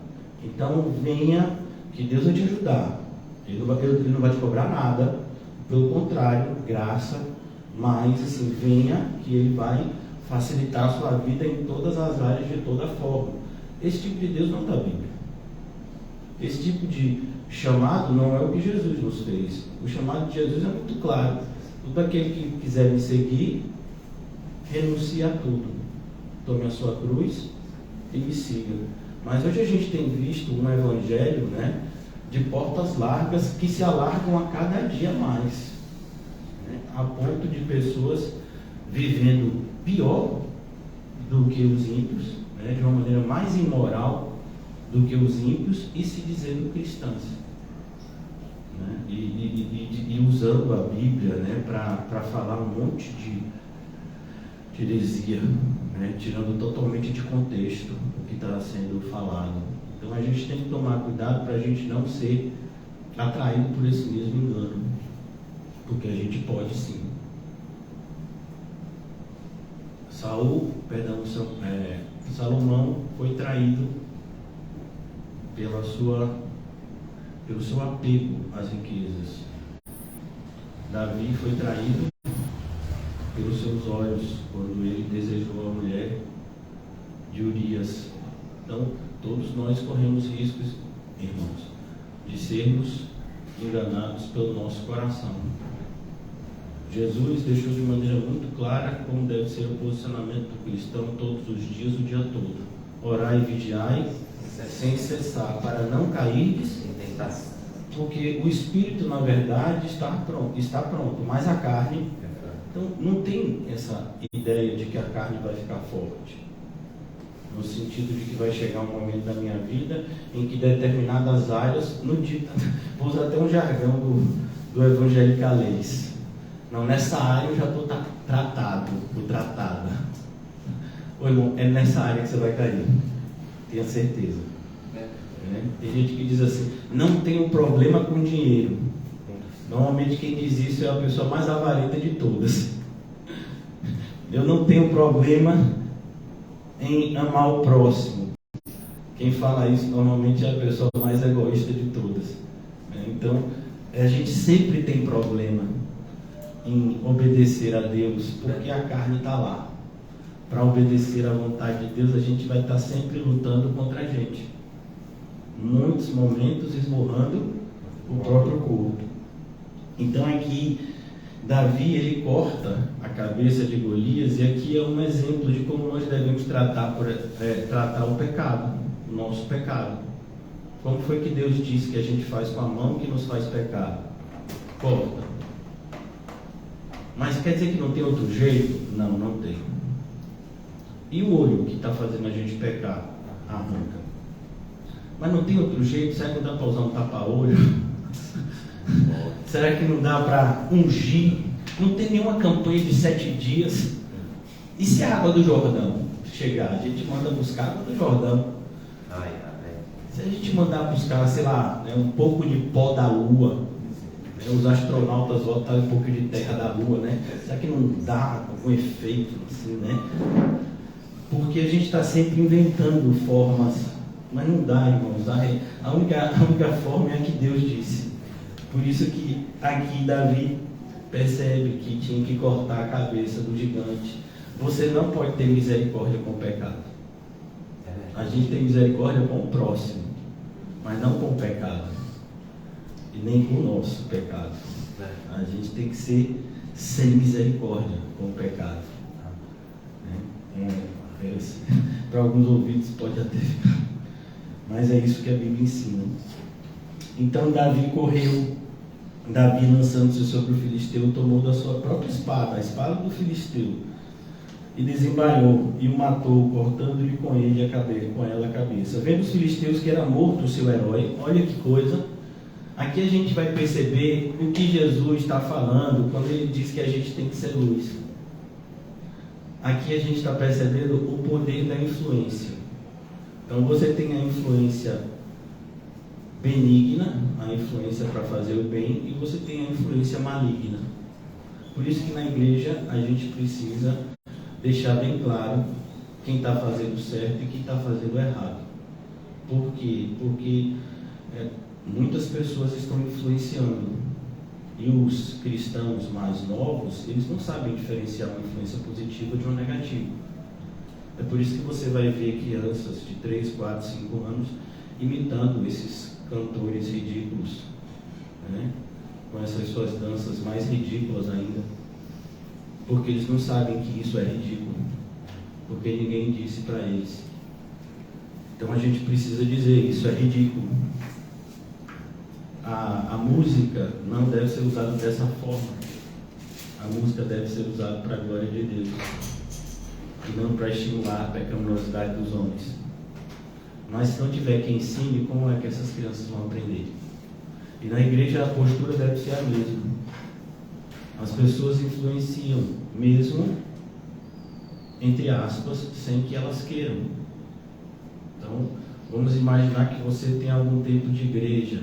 Então venha, que Deus vai te ajudar. Ele não vai te cobrar nada. Pelo contrário, graça. Mas assim, venha, que Ele vai facilitar a sua vida em todas as áreas, de toda forma. Esse tipo de Deus não está na Bíblia. Esse tipo de chamado não é o que Jesus nos fez. O chamado de Jesus é muito claro. Todo aquele que quiser me seguir, renuncie a tudo. Tome a sua cruz e me siga. Mas hoje a gente tem visto um evangelho, né, de portas largas que se alargam a cada dia mais, né, a ponto de pessoas vivendo pior do que os ímpios, né, de uma maneira mais imoral do que os ímpios e se dizendo cristãs, né, e usando a Bíblia, né, para falar um monte de heresia, né, tirando totalmente de contexto o que está sendo falado. Então a gente tem que tomar cuidado para a gente não ser atraído por esse mesmo engano, porque a gente pode sim. Salomão foi traído pelo seu apego às riquezas. Davi foi traído pelos seus olhos, quando ele desejou a mulher de Urias. Então, todos nós corremos riscos, irmãos, de sermos enganados pelo nosso coração. Jesus deixou de maneira muito clara como deve ser o posicionamento do cristão todos os dias, o dia todo. Orai e vigiai sem cessar, para não cairdes em tentação. Porque o espírito, na verdade, está pronto, mas a carne... Então, não tem essa ideia de que a carne vai ficar forte, no sentido de que vai chegar um momento da minha vida em que determinadas áreas, vou usar até um jargão do evangelicalês, não, nessa área eu já estou tratado, ou tratada. Ô irmão, é nessa área que você vai cair, tenha certeza. Tem gente que diz assim, não tenho problema com dinheiro. Normalmente quem diz isso é a pessoa mais avarenta de todas. Eu não tenho problema em amar o próximo. Quem fala isso normalmente é a pessoa mais egoísta de todas. Então, a gente sempre tem problema em obedecer a Deus, porque a carne está lá. Para obedecer à vontade de Deus, a gente vai estar sempre lutando contra a gente. Muitos momentos esmurrando o próprio corpo. Então aqui Davi, ele corta a cabeça de Golias, e aqui é um exemplo de como nós devemos tratar o pecado, o nosso pecado. Como foi que Deus disse que a gente faz com a mão que nos faz pecar? Corta. Mas quer dizer que não tem outro jeito? Não, não tem. E o olho que está fazendo a gente pecar? Arranca. Mas não tem outro jeito? Será que não dá para usar um tapa-olho? Será que não dá para ungir? Não tem nenhuma campanha de 7 dias. E se a água do Jordão chegar? A gente manda buscar a água do Jordão. Se a gente mandar buscar, sei lá, um pouco de pó da Lua, os astronautas voltam um pouco de terra da Lua, né? Será que não dá algum efeito assim, né? Porque a gente está sempre inventando formas, mas não dá, irmãos. A única forma é a que Deus disse. Por isso que aqui Davi percebe que tinha que cortar a cabeça do gigante. Você não pode ter misericórdia com o pecado. A gente tem misericórdia com o próximo, mas não com o pecado. E nem com o nosso pecado. A gente tem que ser sem misericórdia com o pecado. Para alguns ouvidos pode até ficar, mas é isso que a Bíblia ensina. Então Davi lançando-se sobre o filisteu, tomou da sua própria espada, a espada do filisteu, e desembainhou e o matou, cortando-lhe com ela a cabeça. Vendo os filisteus que era morto o seu herói, olha que coisa. Aqui a gente vai perceber o que Jesus está falando quando ele diz que a gente tem que ser luz. Aqui a gente está percebendo o poder da influência. Então você tem a influência benigna, a influência para fazer o bem, e você tem a influência maligna. Por isso que na igreja a gente precisa deixar bem claro quem está fazendo certo e quem está fazendo errado. Por quê? Porque muitas pessoas estão influenciando, e os cristãos mais novos, eles não sabem diferenciar uma influência positiva de uma negativa. É por isso que você vai ver crianças de 3, 4, 5 anos imitando esses cantores ridículos, né? Com essas suas danças mais ridículas ainda, porque eles não sabem que isso é ridículo, porque ninguém disse para eles. Então a gente precisa dizer, isso é ridículo. A música não deve ser usada dessa forma. A música deve ser usada para a glória de Deus e não para estimular a pecaminosidade dos homens. Mas se não tiver quem ensine, como é que essas crianças vão aprender? E na igreja a postura deve ser a mesma. As pessoas influenciam, mesmo, entre aspas, sem que elas queiram. Então, vamos imaginar que você tem algum tempo de igreja,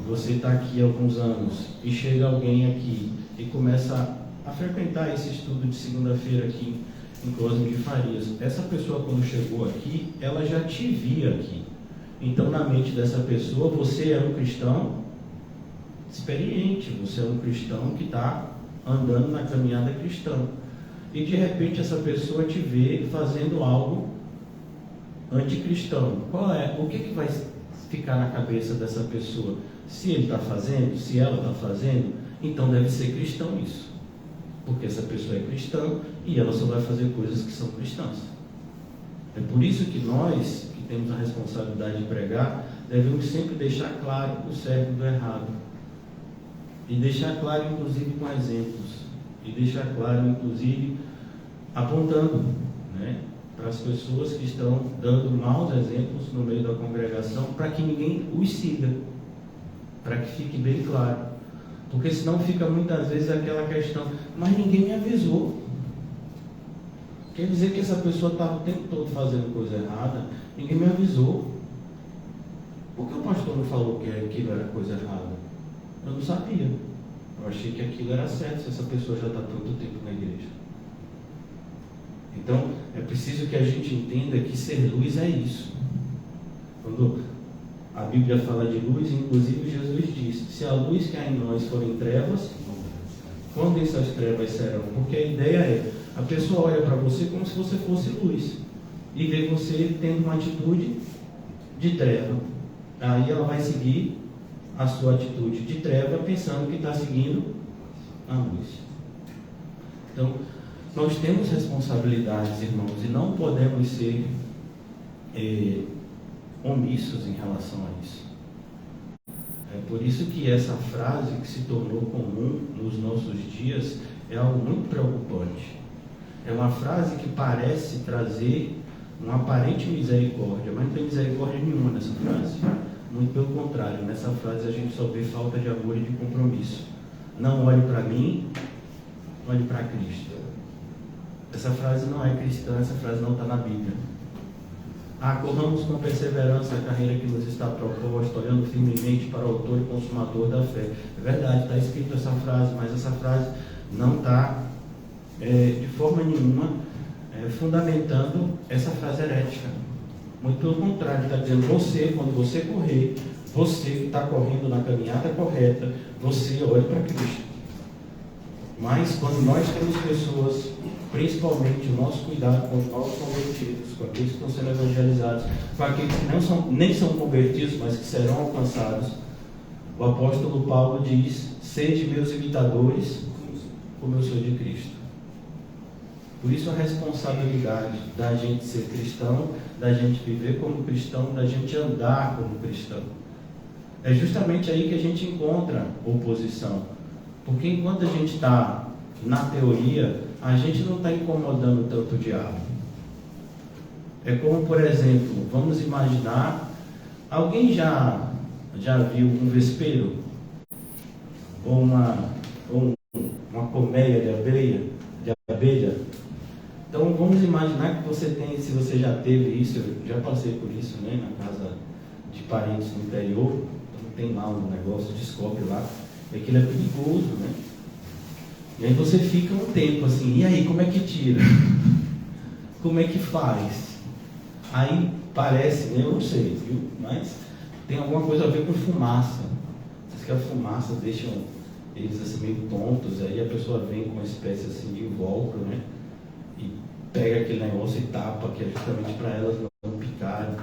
e você está aqui há alguns anos, e chega alguém aqui e começa a frequentar esse estudo de segunda-feira aqui em Cosme de Farias. Essa pessoa, quando chegou aqui, ela já te via aqui. Então, na mente dessa pessoa, você é um cristão experiente, você é um cristão que está andando na caminhada cristã. E de repente essa pessoa te vê fazendo algo anticristão. O que vai ficar na cabeça dessa pessoa? Se ele está fazendo, se ela está fazendo, então deve ser cristão isso. Porque essa pessoa é cristã e ela só vai fazer coisas que são cristãs. É por isso que nós, que temos a responsabilidade de pregar, devemos sempre deixar claro o certo do errado. E deixar claro, inclusive, com exemplos. E deixar claro, inclusive, apontando, né, para as pessoas que estão dando maus exemplos no meio da congregação, para que ninguém os siga. Para que fique bem claro. Porque senão fica muitas vezes aquela questão, mas ninguém me avisou. Quer dizer que essa pessoa estava o tempo todo fazendo coisa errada, ninguém me avisou. Por que o pastor não falou que aquilo era coisa errada? Eu não sabia. Eu achei que aquilo era certo, se essa pessoa já está tanto tempo na igreja. Então, é preciso que a gente entenda que ser luz é isso. Quando a Bíblia fala de luz, inclusive Jesus disse, se a luz que há em nós forem trevas, quando essas trevas serão? Porque a ideia é, a pessoa olha para você como se você fosse luz, e vê você tendo uma atitude de treva. Aí ela vai seguir a sua atitude de treva, pensando que está seguindo a luz. Então, nós temos responsabilidades, irmãos, e não podemos ser omissos em relação a isso. É por isso que essa frase que se tornou comum nos nossos dias é algo muito preocupante. É uma frase que parece trazer uma aparente misericórdia, mas não tem misericórdia nenhuma nessa frase. Muito pelo contrário, nessa frase a gente só vê falta de amor e de compromisso. Não olhe para mim, olhe para Cristo. Essa frase não é cristã, essa frase não está na Bíblia. Corramos com perseverança a carreira que nos está proposta, olhando firmemente para o autor e consumador da fé. É verdade, está escrito essa frase, mas essa frase não está de forma nenhuma fundamentando essa frase herética. Muito pelo contrário, está dizendo, você, quando você correr, você que está correndo na caminhada correta, você olha para Cristo. Mas quando nós temos pessoas, principalmente o nosso cuidado com os novos convertidos, com aqueles que estão sendo evangelizados, com aqueles que nem são convertidos, mas que serão alcançados, o apóstolo Paulo diz, sede meus imitadores, como eu sou de Cristo. Por isso a responsabilidade da gente ser cristão, da gente viver como cristão, da gente andar como cristão. É justamente aí que a gente encontra oposição. Porque enquanto a gente está na teoria, a gente não está incomodando tanto o diabo. É como, por exemplo, vamos imaginar, alguém já viu um vespeiro? Ou uma colmeia de abelha? Então vamos imaginar que você tem, se você já teve isso, eu já passei por isso, né, na casa de parentes no interior, então tem lá um negócio, descobre lá, e aquilo é perigoso, né? E aí você fica um tempo assim, e aí, como é que tira? Como é que faz? Aí parece, né, eu não sei, viu? Mas tem alguma coisa a ver com fumaça. Diz que a fumaça deixa eles assim meio tontos, aí a pessoa vem com uma espécie assim de invólucro, né? E pega aquele negócio e tapa, que é justamente para elas não picarem.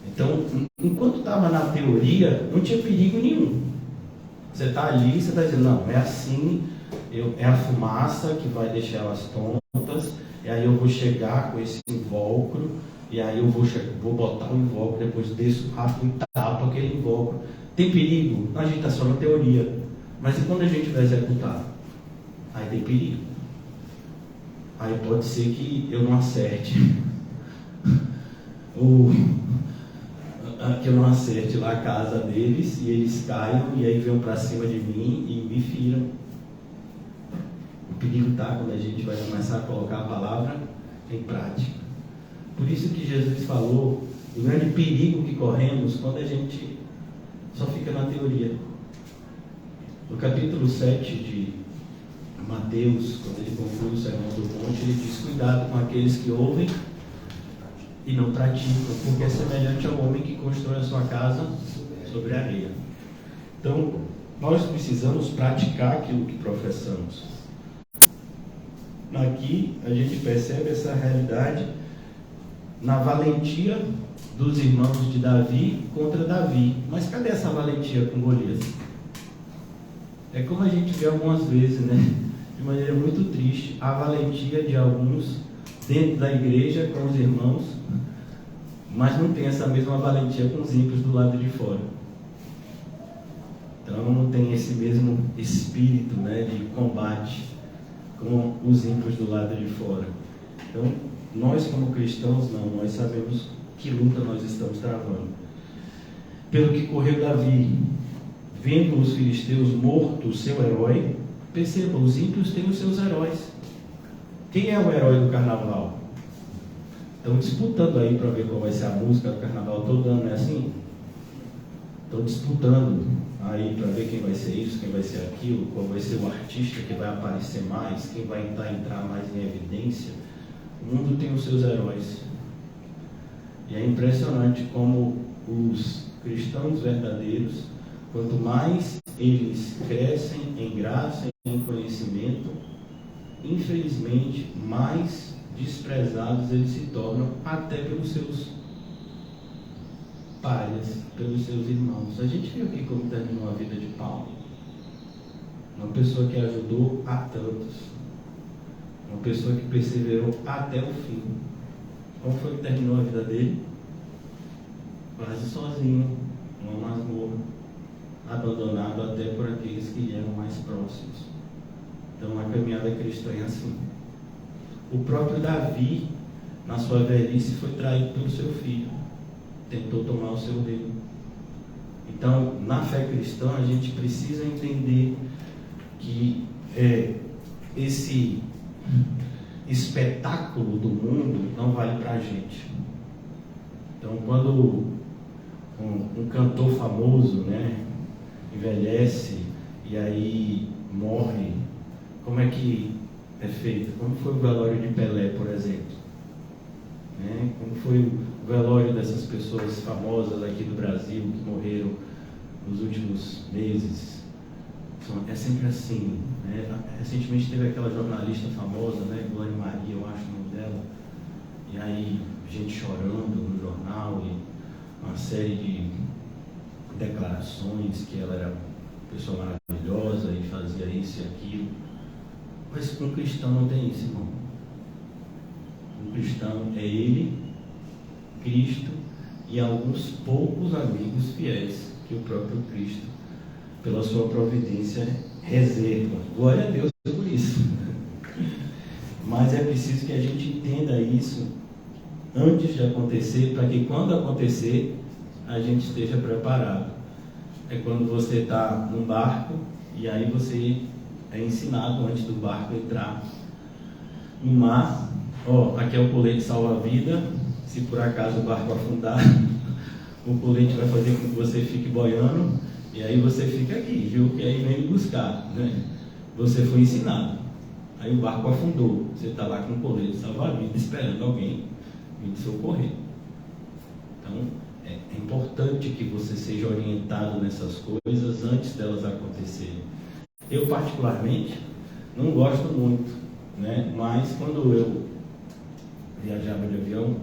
Então, enquanto estava na teoria, não tinha perigo nenhum. Você está ali, você está dizendo, não, é assim, é a fumaça que vai deixar elas tontas, e aí eu vou chegar com esse invólucro, e aí eu vou botar o invólucro, depois desço rápido e tapo aquele invólucro. Tem perigo? Não, a gente está só na teoria. Mas e quando a gente vai executar? Aí tem perigo. Aí pode ser que eu não acerte. Ou que eu não acerte lá a casa deles e eles caiam e aí venham para cima de mim e me firam. O perigo está quando a gente vai começar a colocar a palavra em prática. Por isso que Jesus falou o grande perigo que corremos quando a gente só fica na teoria. No capítulo 7 de Mateus, quando ele conclui o Sermão do Monte, ele diz: cuidado com aqueles que ouvem e não praticam, porque é semelhante ao homem que constrói a sua casa sobre a areia. Então, nós precisamos praticar aquilo que professamos. Aqui a gente percebe essa realidade na valentia dos irmãos de Davi contra Davi. Mas cadê essa valentia com Golias? É como a gente vê algumas vezes, né? De maneira muito triste, a valentia de alguns dentro da igreja com os irmãos, mas não tem essa mesma valentia com os ímpios do lado de fora. Então não tem esse mesmo espírito, né, de combate com os ímpios do lado de fora. Então, nós como cristãos, não, nós sabemos que luta nós estamos travando. Pelo que correu Davi, vendo os filisteus mortos, seu herói. Perceba, os ímpios têm os seus heróis. Quem é o herói do carnaval? Estão disputando aí para ver qual vai ser a música do carnaval todo ano, não é assim? Estão disputando aí para ver quem vai ser isso, quem vai ser aquilo, qual vai ser o artista que vai aparecer mais, quem vai entrar mais em evidência. O mundo tem os seus heróis. E é impressionante como os cristãos verdadeiros, quanto mais eles crescem em graça e em conhecimento, infelizmente, mais desprezados eles se tornam até pelos seus pais, pelos seus irmãos. A gente viu aqui como terminou a vida de Paulo. Uma pessoa que ajudou a tantos. Uma pessoa que perseverou até o fim. Como foi que terminou a vida dele? Quase sozinho, numa masmorra, abandonado até por aqueles que lhe eram mais próximos. Então a caminhada cristã é assim. O próprio Davi, na sua velhice, foi traído pelo seu filho. Tentou tomar o seu reino. Então, na fé cristã, a gente precisa entender que esse espetáculo do mundo não vale para a gente. Então, quando um cantor famoso, né, envelhece e aí morre, como é que é feito? Como foi o velório de Pelé, por exemplo? Né? Como foi o velório dessas pessoas famosas aqui do Brasil que morreram nos últimos meses? É sempre assim, né? Recentemente teve aquela jornalista famosa, né, Glória Maria, eu acho o nome dela, e aí gente chorando no jornal e uma série de declarações que ela era uma pessoa maravilhosa e fazia isso e aquilo. Mas um cristão não tem isso, irmão. Um cristão é ele, Cristo e alguns poucos amigos fiéis que o próprio Cristo, pela sua providência, reserva. Glória a Deus por isso. Mas é preciso que a gente entenda isso antes de acontecer, para que quando acontecer, a gente esteja preparado. É quando você está num barco e aí você é ensinado antes do barco entrar no mar. Aqui é o colete salva-vida. Se por acaso o barco afundar, o colete vai fazer com que você fique boiando, e aí você fica aqui, viu? Que aí vem buscar, né? Você foi ensinado. Aí o barco afundou, você está lá com o colete salva-vida esperando alguém vir te socorrer. Então é importante que você seja orientado nessas coisas antes delas acontecerem. Eu particularmente não gosto muito, né? Mas quando eu viajava de avião,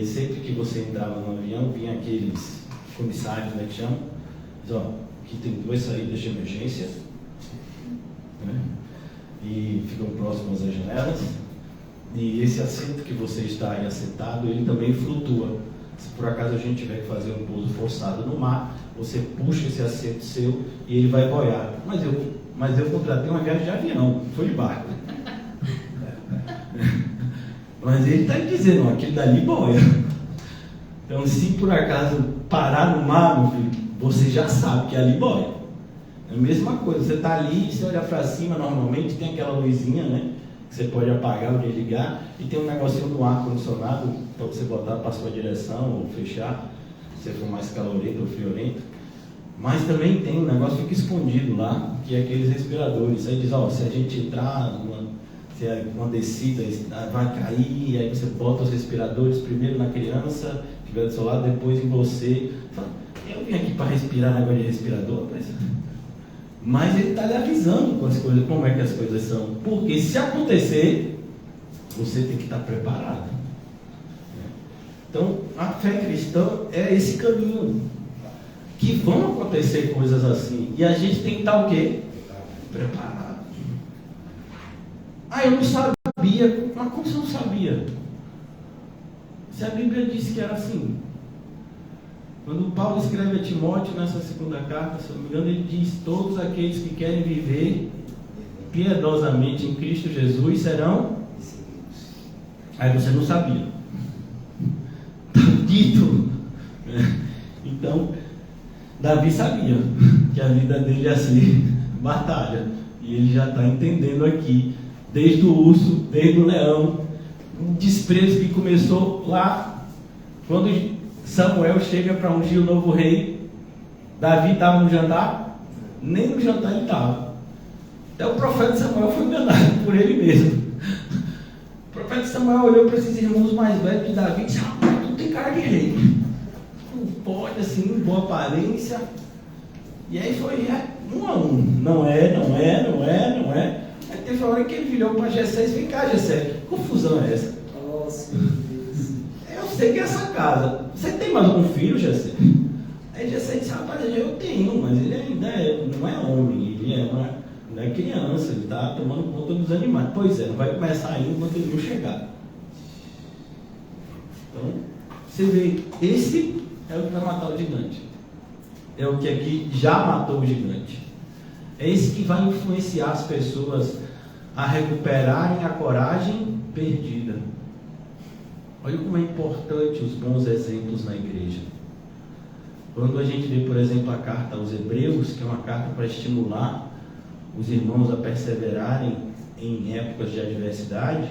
sempre que você entrava no avião, vinha aqueles comissários, né, que chamam, diz, aqui tem 2 saídas de emergência, né? E ficam próximas às janelas, e esse assento que você está aí assentado, ele também flutua. Se por acaso a gente tiver que fazer um pouso forçado no mar, você puxa esse assento seu e ele vai boiar. Mas eu contratei uma viagem de avião, não foi de barco. Mas ele está dizendo, aquele dali boia. Então, se por acaso parar no mar, meu filho, você já sabe que ali boia. É a mesma coisa, você está ali, você olha para cima, normalmente tem aquela luzinha, né? Que você pode apagar ou desligar, e tem um negocinho do ar-condicionado para você botar para a sua direção ou fechar, se for mais calorento ou friorento. Mas também tem um negócio que fica escondido lá, que é aqueles respiradores. Aí diz, se a gente entrar se uma descida vai cair, aí você bota os respiradores primeiro na criança, que estiver do seu lado, depois em você. Fala, eu vim aqui para respirar negócio de respirador, mas ele está lhe avisando com as coisas, como é que as coisas são. Porque se acontecer, você tem que estar preparado. Então, a fé cristã é esse caminho. Que vão acontecer coisas assim. E a gente tem que estar o quê? Preparado. Eu não sabia. Mas como você não sabia? Se a Bíblia disse que era assim. Quando Paulo escreve a Timóteo nessa segunda carta, se não me engano, ele diz: todos aqueles que querem viver piedosamente em Cristo Jesus serão. Aí você não sabia. Está dito. Então, Davi sabia que a vida dele ia ser batalha. E ele já está entendendo aqui, desde o urso, desde o leão, um desprezo que começou lá, quando Samuel chega para ungir o novo rei. Davi estava no jantar? Nem no jantar ele estava. Até o profeta Samuel foi enganado por ele mesmo. O profeta Samuel olhou para esses irmãos mais velhos de Davi e disse: rapaz, tu tem cara de rei. Pode, assim, boa aparência. E aí foi 1 a 1. Não é. Aí teve uma hora que ele virou para Jessé e disse: vem cá, Jessé, que confusão é essa? Nossa, meu Deus. Eu sei que é essa casa. Você tem mais algum filho, Jessé? Aí Jessé disse: rapaz, eu tenho, mas ele ainda não é homem, ele não é criança, ele está tomando conta dos animais. Pois é, não vai começar ainda enquanto ele não chegar. Então, você vê, esse é o que vai matar o gigante. É o que aqui já matou o gigante. É esse que vai influenciar as pessoas a recuperarem a coragem perdida. Olha como é importante os bons exemplos na igreja. Quando a gente vê, por exemplo, a carta aos Hebreus, que é uma carta para estimular os irmãos a perseverarem em épocas de adversidade,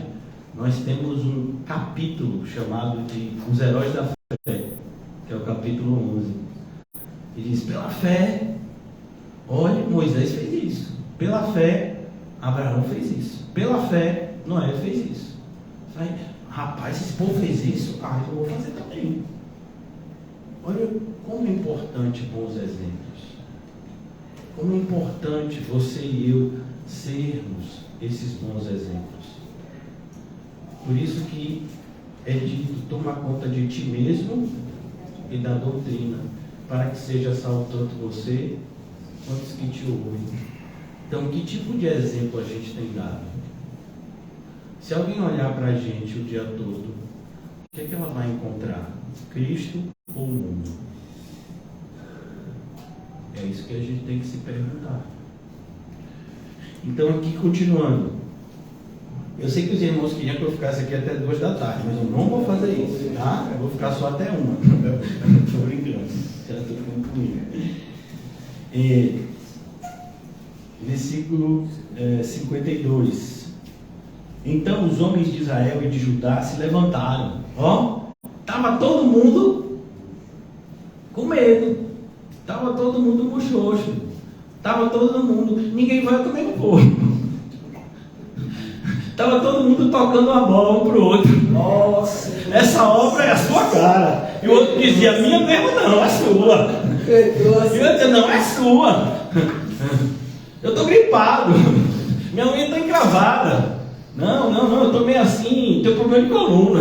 nós temos um capítulo chamado de Os Heróis da Fé, que é o capítulo 11. E diz: pela fé, olha, Moisés fez isso. Pela fé, Abraão fez isso. Pela fé, Noé fez isso. Aí, rapaz, esse povo fez isso? Eu vou fazer também. Olha como é importante bons exemplos. Como é importante você e eu sermos esses bons exemplos. Por isso que é dito: toma conta de ti mesmo e da doutrina, para que seja salvo tanto você quanto os que te ouvem. Então, que tipo de exemplo a gente tem dado? Se alguém olhar para a gente o dia todo, o que é que ela vai encontrar? Cristo ou o mundo? É isso que a gente tem que se perguntar. Então, aqui continuando, Eu sei que os irmãos queriam que eu ficasse aqui até 2 da tarde, mas eu não vou fazer isso, tá? Eu vou ficar só até 1. Estou brincando, já estou ficando comigo. Versículo 52. Então os homens de Israel e de Judá se levantaram. Estava todo mundo com medo, estava todo mundo muxoxo, estava todo mundo, ninguém vai comer no povo. Estava todo mundo tocando uma bola um para o outro. Nossa, essa obra é a sua cara. E o outro dizia, minha mesmo não, é sua. E eu dizia, não, é sua. Eu estou gripado. Minha unha está encravada. Não, eu estou meio assim, tenho problema de coluna.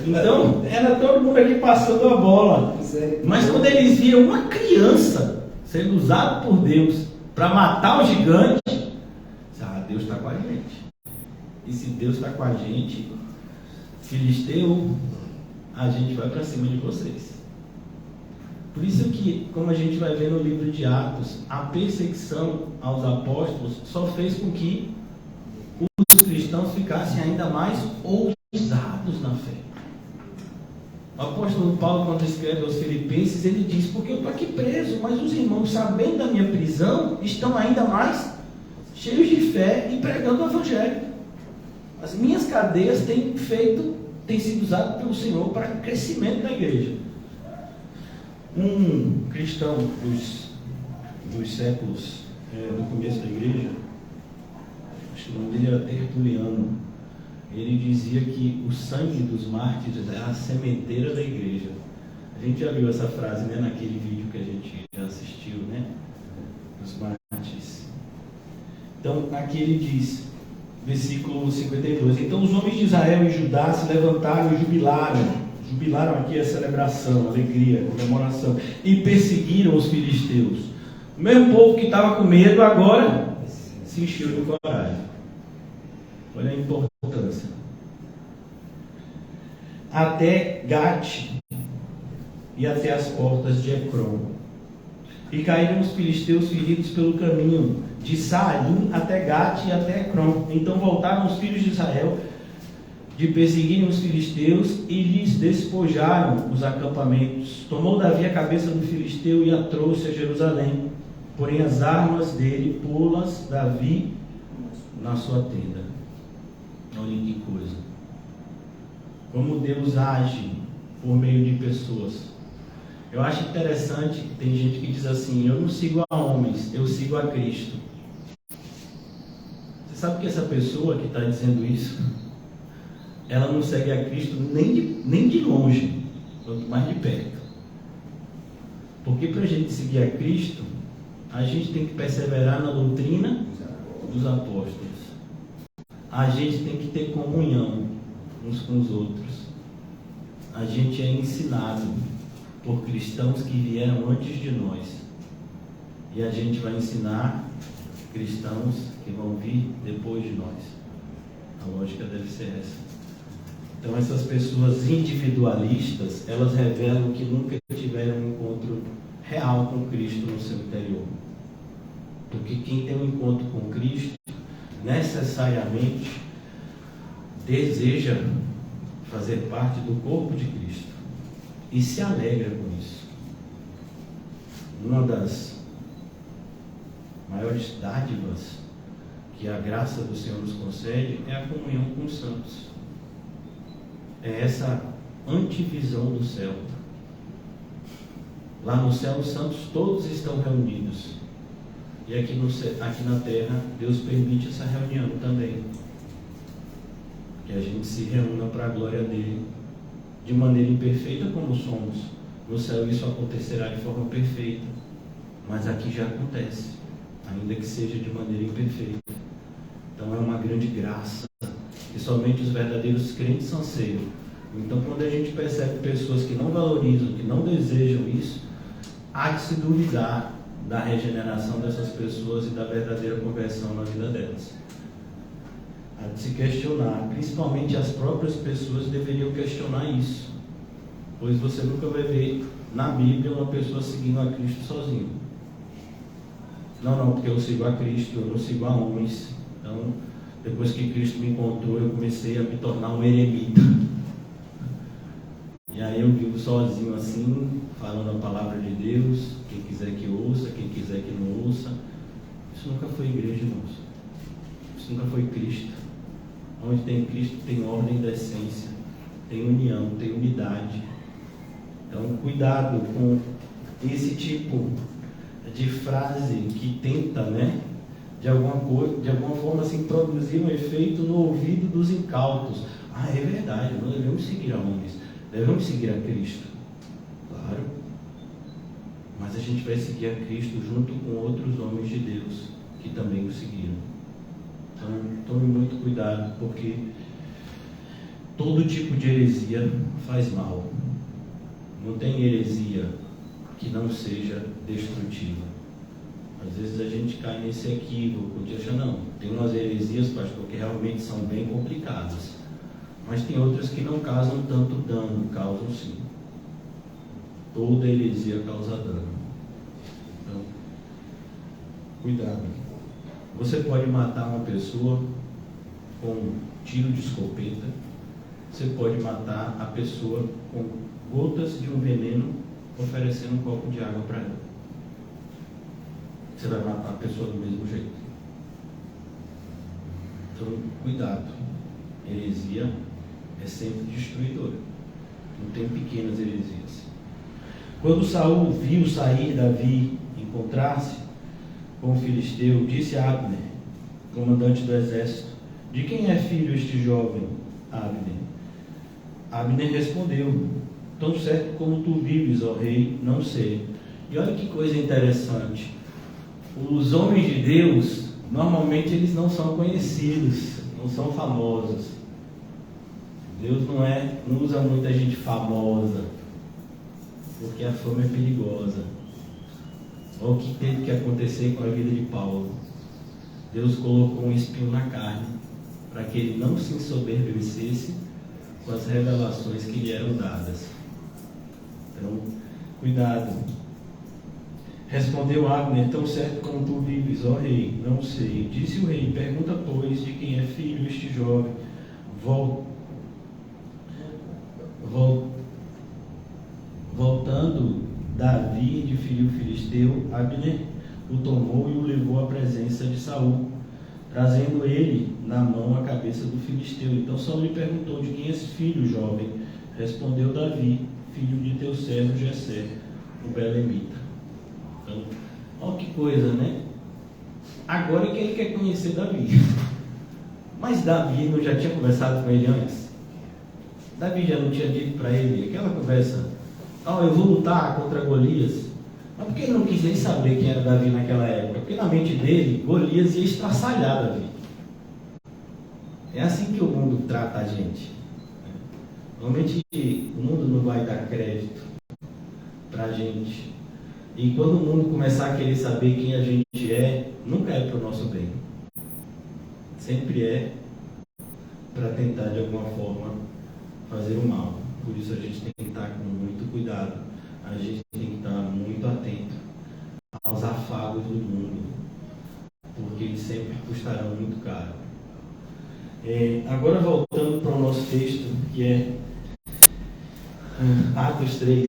Então, era todo mundo aqui passando a bola. Mas quando eles viam uma criança sendo usada por Deus para matar o gigante, Deus está com a gente. E se Deus está com a gente, Filisteu, a gente vai para cima de vocês. Por isso que, como a gente vai ver no livro de Atos, a perseguição aos apóstolos só fez com que os cristãos ficassem ainda mais ousados na fé. O apóstolo Paulo, quando escreve aos Filipenses, ele diz, porque eu estou aqui preso, mas os irmãos, sabendo da minha prisão, estão ainda mais cheios de fé e pregando o Evangelho. As minhas cadeias têm sido usadas pelo Senhor para crescimento da igreja. Um cristão dos séculos do começo da igreja, acho que o nome dele era Tertuliano, ele dizia que o sangue dos mártires é a sementeira da igreja. A gente já viu essa frase, né, naquele vídeo que a gente já assistiu, né, dos mártires. Então, aqui ele diz, versículo 52, então os homens de Israel e Judá se levantaram e jubilaram aqui a celebração, a alegria, a comemoração, e perseguiram os filisteus. O mesmo povo que estava com medo agora se encheu de coragem. Olha a importância. Até Gate e até as portas de Ecrom. E caíram os filisteus feridos pelo caminho de Saarim até Gate e até Ecrom. Então voltaram os filhos de Israel de perseguirem os filisteus e lhes despojaram os acampamentos. Tomou Davi a cabeça do filisteu e a trouxe a Jerusalém. Porém as armas dele pô-las Davi na sua tenda. Olha que coisa. Como Deus age por meio de pessoas. Eu acho interessante que tem gente que diz assim, eu não sigo a homens, eu sigo a Cristo. Você sabe que essa pessoa que está dizendo isso, ela não segue a Cristo nem de longe, quanto mais de perto. Porque para a gente seguir a Cristo, a gente tem que perseverar na doutrina dos apóstolos. A gente tem que ter comunhão uns com os outros. A gente é ensinado por cristãos que vieram antes de nós. E a gente vai ensinar cristãos que vão vir depois de nós. A lógica deve ser essa. Então essas pessoas individualistas, elas revelam que nunca tiveram um encontro real com Cristo no seu interior. Porque quem tem um encontro com Cristo, necessariamente deseja fazer parte do corpo de Cristo. E se alegra com isso. Uma das maiores dádivas que a graça do Senhor nos concede é a comunhão com os santos. É essa antivisão do céu. Lá no céu os santos todos estão reunidos. E aqui na terra Deus permite essa reunião também. Que a gente se reúna para a glória dele. De maneira imperfeita como somos. No céu isso acontecerá de forma perfeita. Mas aqui já acontece. Ainda que seja de maneira imperfeita. Então é uma grande graça. E somente os verdadeiros crentes anseiam. Então quando a gente percebe pessoas que não valorizam, que não desejam isso, há de se duvidar da regeneração dessas pessoas e da verdadeira conversão na vida delas. Há de se questionar, principalmente as próprias pessoas deveriam questionar isso, pois você nunca vai ver na Bíblia uma pessoa seguindo a Cristo sozinho. Não, porque eu sigo a Cristo, eu não sigo a homens. Então Depois que Cristo me encontrou, eu comecei a me tornar um eremita. E aí eu vivo sozinho assim, falando a palavra de Deus, quem quiser que ouça, quem quiser que não ouça. Isso nunca foi igreja, irmãos. Isso nunca foi Cristo. Onde tem Cristo tem ordem da essência, tem união, tem unidade. Então cuidado com esse tipo de frase que tenta, de alguma forma assim, produzir um efeito no ouvido dos incautos. Ah, é verdade, nós devemos seguir a homens, devemos seguir a Cristo. Claro, mas a gente vai seguir a Cristo junto com outros homens de Deus que também o seguiram. Então tome muito cuidado, porque todo tipo de heresia faz mal. Não tem heresia que não seja destrutiva. Às vezes a gente cai nesse equívoco de achar, não, tem umas heresias, pastor, que realmente são bem complicadas, mas tem outras que não causam tanto dano. Causam sim. Toda heresia causa dano. Então, cuidado. Você pode matar uma pessoa com um tiro de escopeta, você pode matar a pessoa com gotas de um veneno, oferecendo um copo de água para ela. Você vai matar a pessoa do mesmo jeito. Então, cuidado. Heresia é sempre destruidora. Não tem pequenas heresias. Quando Saul viu sair Davi encontrar-se com o filisteu, disse a Abner, comandante do exército: de quem é filho este jovem, Abner? Abner respondeu: tão certo como tu vives, ó rei, não sei. E olha que coisa interessante. Os homens de Deus, normalmente eles não são conhecidos, não são famosos. Deus não usa muita gente famosa, porque a fama é perigosa. Olha o que teve que acontecer com a vida de Paulo. Deus colocou um espinho na carne, para que ele não se ensoberbecesse com as revelações que lhe eram dadas. Então, cuidado. Respondeu Abner: tão certo como tu vives, ó rei, não sei. Disse o rei: pergunta, pois, de quem é filho este jovem. Voltando Davi de filho filisteu, Abner o tomou e o levou à presença de Saul, trazendo ele na mão a cabeça do filisteu. Então Saul lhe perguntou: de quem és filho, jovem? Respondeu Davi: filho de teu servo Jessé, o belemita. Então, olha que coisa, Agora que ele quer conhecer Davi. Mas Davi não já tinha conversado com ele antes? Davi já não tinha dito para ele aquela conversa: eu vou lutar contra Golias. Mas por que ele não quis nem saber quem era Davi naquela época? Porque na mente dele, Golias ia estraçalhar Davi. É assim que o mundo trata a gente. Normalmente o mundo não vai dar crédito para a gente. E quando o mundo começar a querer saber quem a gente é, nunca é para o nosso bem. Sempre é para tentar de alguma forma fazer o mal. Por isso a gente tem que estar com muito cuidado. A gente tem que estar muito atento aos afagos do mundo, porque eles sempre custarão muito caro. Agora voltando para o nosso texto, que é Atos 3.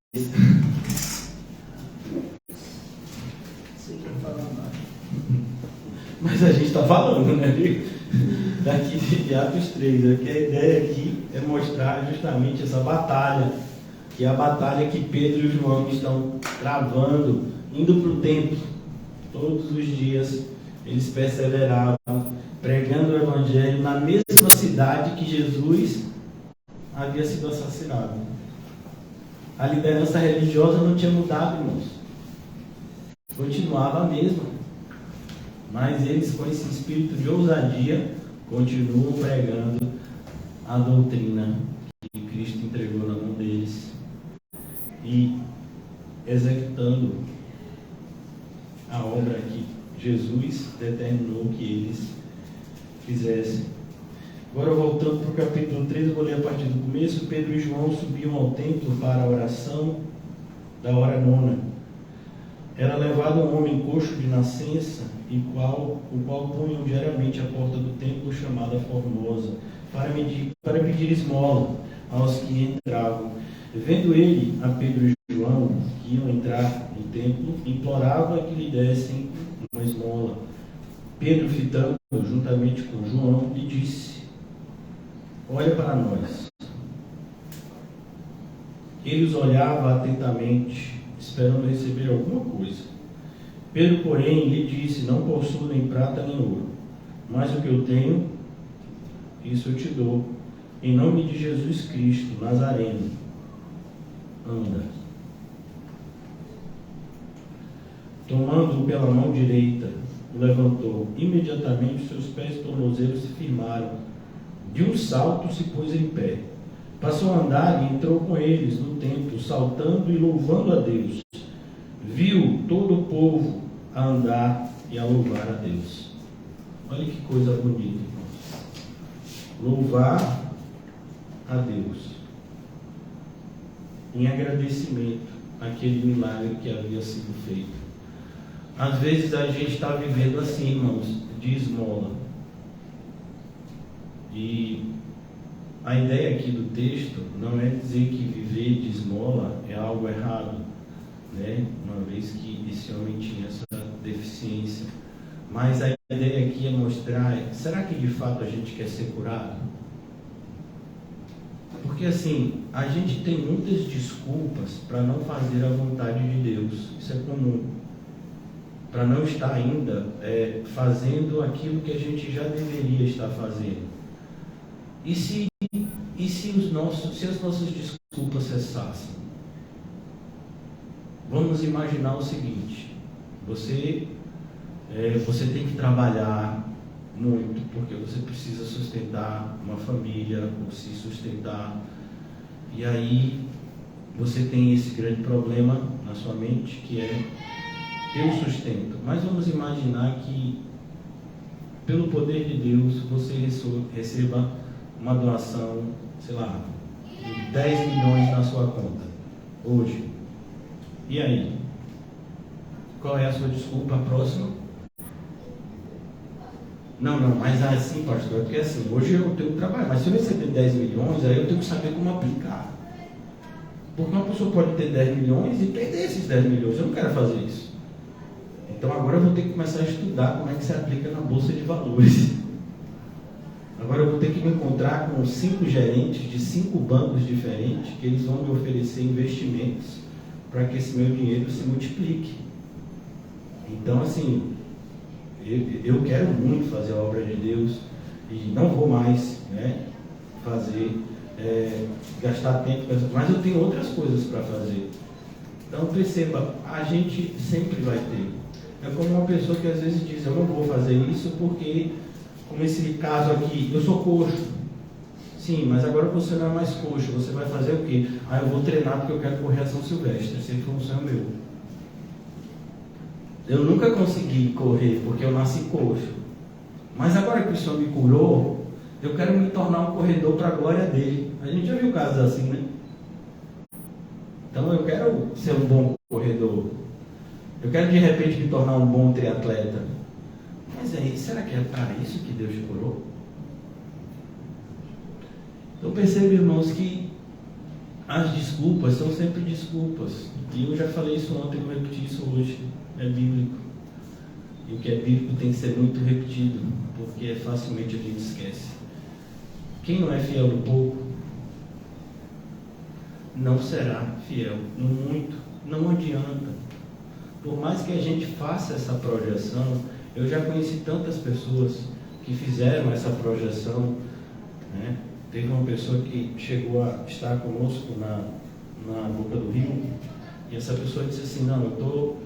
Mas a gente está falando, daqui de Atos 3, que a ideia aqui é mostrar justamente essa batalha, que é a batalha que Pedro e João estão travando, indo para o templo. Todos os dias eles perseveravam, pregando o evangelho na mesma cidade que Jesus havia sido assassinado. A liderança religiosa não tinha mudado, irmãos. Continuava a mesma. Mas eles, com esse espírito de ousadia, continuam pregando a doutrina que Cristo entregou na mão deles e executando a obra que Jesus determinou que eles fizessem. Agora, voltando para o capítulo 3, eu vou ler a partir do começo. Pedro e João subiam ao templo para a oração da hora nona. era levado um homem coxo de nascença, o qual punham diariamente à porta do templo chamada Formosa, para pedir esmola aos que entravam. Vendo ele a Pedro e João, que iam entrar no templo, implorava que lhe dessem uma esmola. Pedro, fitando juntamente com João, lhe disse: olha para nós. Ele os olhava atentamente, esperando receber alguma coisa. Pedro, porém, lhe disse: não possuo nem prata nem ouro, mas o que eu tenho, isso eu te dou. Em nome de Jesus Cristo, Nazareno, anda. Tomando-o pela mão direita, o levantou. Imediatamente seus pés e tornozelos se firmaram. De um salto se pôs em pé. Passou a andar e entrou com eles no templo, saltando e louvando a Deus. Viu todo o povo a andar e a louvar a Deus. Olha que coisa bonita, irmãos. Louvar a Deus em agradecimento àquele milagre que havia sido feito. Às vezes a gente está vivendo assim, irmãos, de esmola. E a ideia aqui do texto não é dizer que viver de esmola é algo errado, né? Uma vez que esse homem tinha essa deficiência. Mas a ideia aqui é mostrar, será que de fato a gente quer ser curado? Porque assim, a gente tem muitas desculpas para não fazer a vontade de Deus. Isso é comum. Para não estar ainda fazendo aquilo que a gente já deveria estar fazendo. E se as nossas desculpas cessassem? Vamos imaginar o seguinte: você tem que trabalhar muito, porque você precisa sustentar uma família, ou se sustentar, e aí você tem esse grande problema na sua mente, que é eu sustento. Mas vamos imaginar que, pelo poder de Deus, você receba uma doação, sei lá, de 10 milhões na sua conta, hoje. E aí? Qual é a sua desculpa próxima? Não, mas assim, pastor, porque assim, hoje eu tenho que trabalhar, mas se eu receber 10 milhões, aí eu tenho que saber como aplicar. Porque uma pessoa pode ter 10 milhões e perder esses 10 milhões, eu não quero fazer isso. Então agora eu vou ter que começar a estudar como é que se aplica na Bolsa de Valores. Agora eu vou ter que me encontrar com 5 gerentes de 5 bancos diferentes, que eles vão me oferecer investimentos para que esse meu dinheiro se multiplique. Então assim, eu quero muito fazer a obra de Deus e não vou mais, gastar tempo, mas eu tenho outras coisas para fazer. Então perceba, a gente sempre vai ter. É como uma pessoa que às vezes diz: eu não vou fazer isso porque, como esse caso aqui, eu sou coxo. Sim, mas agora você não é mais coxo, você vai fazer o quê? Eu vou treinar porque eu quero correr a São Silvestre, sempre foi um sonho meu. Eu nunca consegui correr porque eu nasci coxo. Mas agora que o Senhor me curou, eu quero me tornar um corredor para a glória dele. A gente já viu casos assim, né? Então eu quero ser um bom corredor. Eu quero de repente me tornar um bom triatleta. Mas aí, será que é para isso que Deus te curou? Então perceba, irmãos, que as desculpas são sempre desculpas. E eu já falei isso ontem, vou repetir isso hoje. É bíblico. E o que é bíblico tem que ser muito repetido, porque facilmente a gente esquece. Quem não é fiel no pouco, não será fiel no muito. Não adianta. Por mais que a gente faça essa projeção, eu já conheci tantas pessoas que fizeram essa projeção, né? Teve uma pessoa que chegou a estar conosco na Boca do Rio, e essa pessoa disse assim: não, eu estou...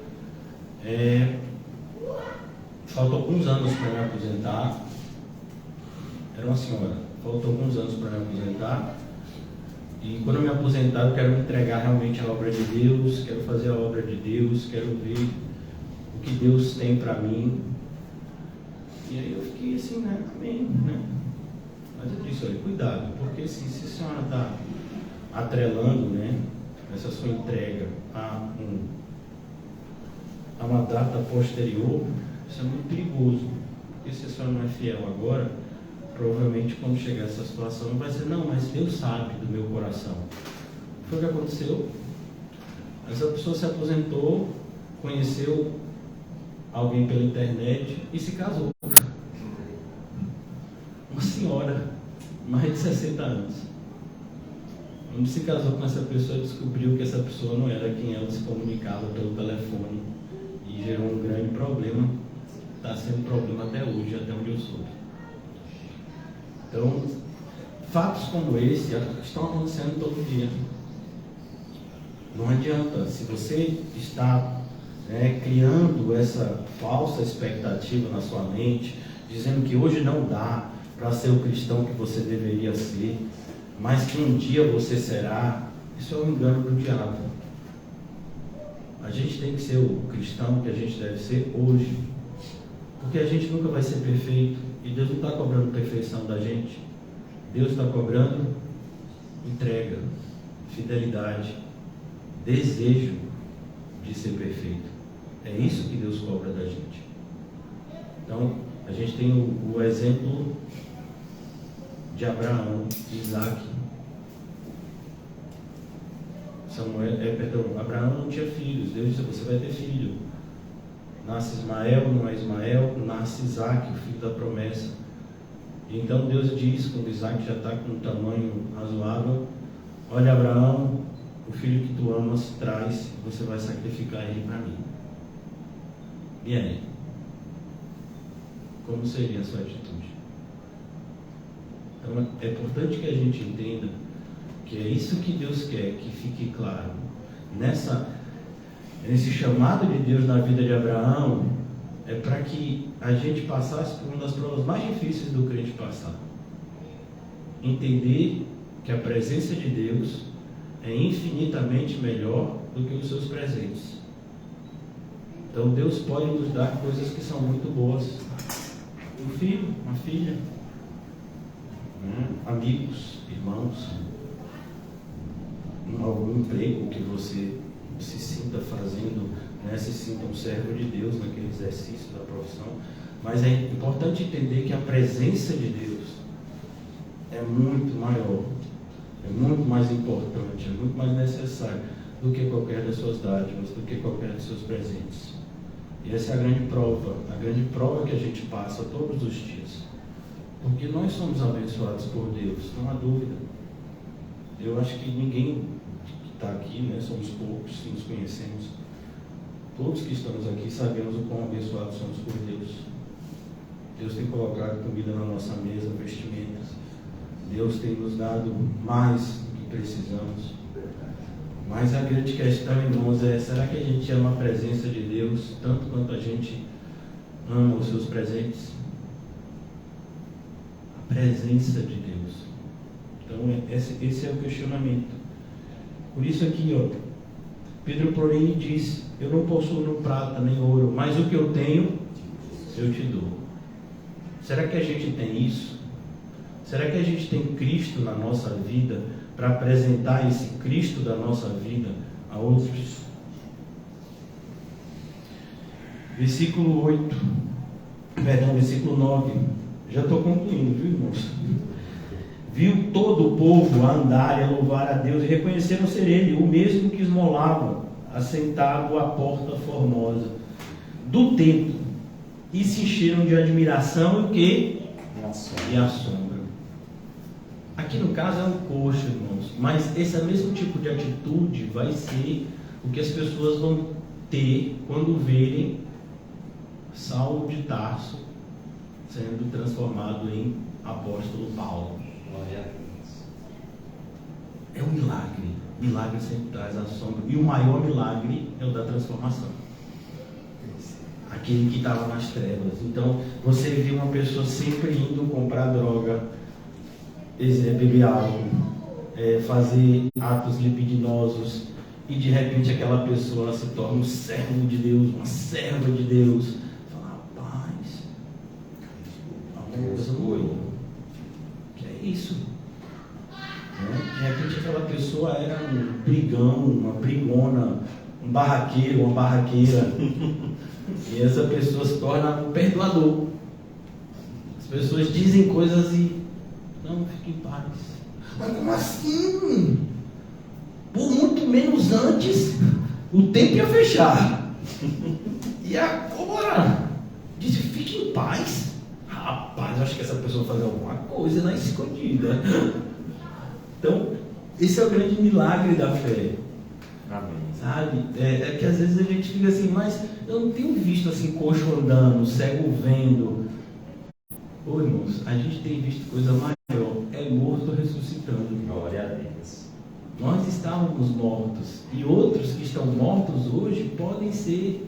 faltam alguns anos para me aposentar. Era uma senhora. Faltam alguns anos para me aposentar, e quando eu me aposentar eu quero me entregar realmente à obra de Deus, quero fazer a obra de Deus, quero ver o que Deus tem para mim. E aí eu fiquei assim, né? Amém, né? Mas eu disse: olha, cuidado, porque se a senhora está atrelando, né, essa sua entrega a a uma data posterior, isso é muito perigoso. Porque se a senhora não é fiel agora, provavelmente quando chegar essa situação vai dizer, não, mas Deus sabe do meu coração. Foi o que aconteceu. Essa pessoa se aposentou, conheceu alguém pela internet e se casou. Uma senhora, mais de 60 anos. Quando se casou com essa pessoa, descobriu que essa pessoa não era quem ela se comunicava pelo telefone e gerou um grande problema. Está sendo problema até hoje, até onde eu soube. Então, fatos como esse estão acontecendo todo dia. Não adianta, se você está criando essa falsa expectativa na sua mente, dizendo que hoje não dá para ser o cristão que você deveria ser, mas que um dia você será, isso é um engano do diabo. A gente tem que ser o cristão que a gente deve ser hoje, porque a gente nunca vai ser perfeito, e Deus não está cobrando perfeição da gente. Deus está cobrando entrega, fidelidade, desejo de ser perfeito. É isso que Deus cobra da gente. Então, a gente tem o exemplo de Abraão, de Isaac. Abraão não tinha filhos. Deus disse, você vai ter filho. Nasce Ismael, não é Ismael, nasce Isaac, o filho da promessa. E então Deus diz, quando Isaac já está com um tamanho razoável, olha Abraão, o filho que tu amas traz, você vai sacrificar ele para mim. E aí? Como seria a sua atitude? Então é importante que a gente entenda que é isso que Deus quer que fique claro. Nesse chamado de Deus na vida de Abraão, é para que a gente passasse por uma das provas mais difíceis do crente passar. Entender que a presença de Deus é infinitamente melhor do que os seus presentes. Então Deus pode nos dar coisas que são muito boas. Um filho, uma filha, amigos, irmãos, algum emprego que você se sinta fazendo, se sinta um servo de Deus naquele exercício da profissão. Mas é importante entender que a presença de Deus é muito maior, é muito mais importante, é muito mais necessário do que qualquer das suas dádivas, do que qualquer dos seus presentes. E essa é a grande prova que a gente passa todos os dias. Porque nós somos abençoados por Deus, não há dúvida. Eu acho que ninguém que está aqui, somos poucos que nos conhecemos. Todos que estamos aqui sabemos o quão abençoados somos por Deus. Deus tem colocado comida na nossa mesa, vestimentas. Deus tem nos dado mais do que precisamos. Mas a grande questão, irmãos, será que a gente ama a presença de Deus tanto quanto a gente ama os seus presentes? A presença de Deus. Então, esse é o questionamento. Por isso aqui, Pedro, porém, diz, eu não possuo no prata nem ouro, mas o que eu tenho, eu te dou. Será que a gente tem isso? Será que a gente tem Cristo na nossa vida para apresentar esse Cristo da nossa vida a outros? Versículo 9. Já estou concluindo, viu, irmãos? Viu todo o povo a andar e a louvar a Deus, e reconheceram ser Ele, o mesmo que esmolava, assentado à porta formosa do templo, e se encheram de admiração e o quê? E assombro. Aqui no caso é um coxo, irmãos, mas esse mesmo tipo de atitude vai ser o que as pessoas vão ter quando verem Saulo de Tarso sendo transformado em apóstolo Paulo. Glória a Deus. É um milagre. Milagre sempre traz assombro. E o maior milagre é o da transformação. Aquele que estava nas trevas. Então, você vê uma pessoa sempre indo comprar droga, beber álcool, fazer atos libidinosos, e de repente aquela pessoa se torna um servo de Deus, uma serva de Deus. Fala, rapaz, alguma coisa mudou. Que é isso? De repente aquela pessoa era um brigão, uma brigona, um barraqueiro, uma barraqueira. E essa pessoa se torna um perdoador. As pessoas dizem coisas e não, fique em paz. Mas como assim? Por muito menos antes, o tempo ia fechar. E agora? Disse, fique em paz. Rapaz, eu acho que essa pessoa vai fazer alguma coisa na escondida. Então, esse é o grande milagre da fé. Amém. Sabe? É que às vezes a gente fica assim, mas eu não tenho visto assim, coxo andando, cego vendo. Ô irmãos, a gente tem visto coisa maior, é morto ressuscitando. Glória a Deus. Nós estávamos mortos, e outros que estão mortos hoje podem ser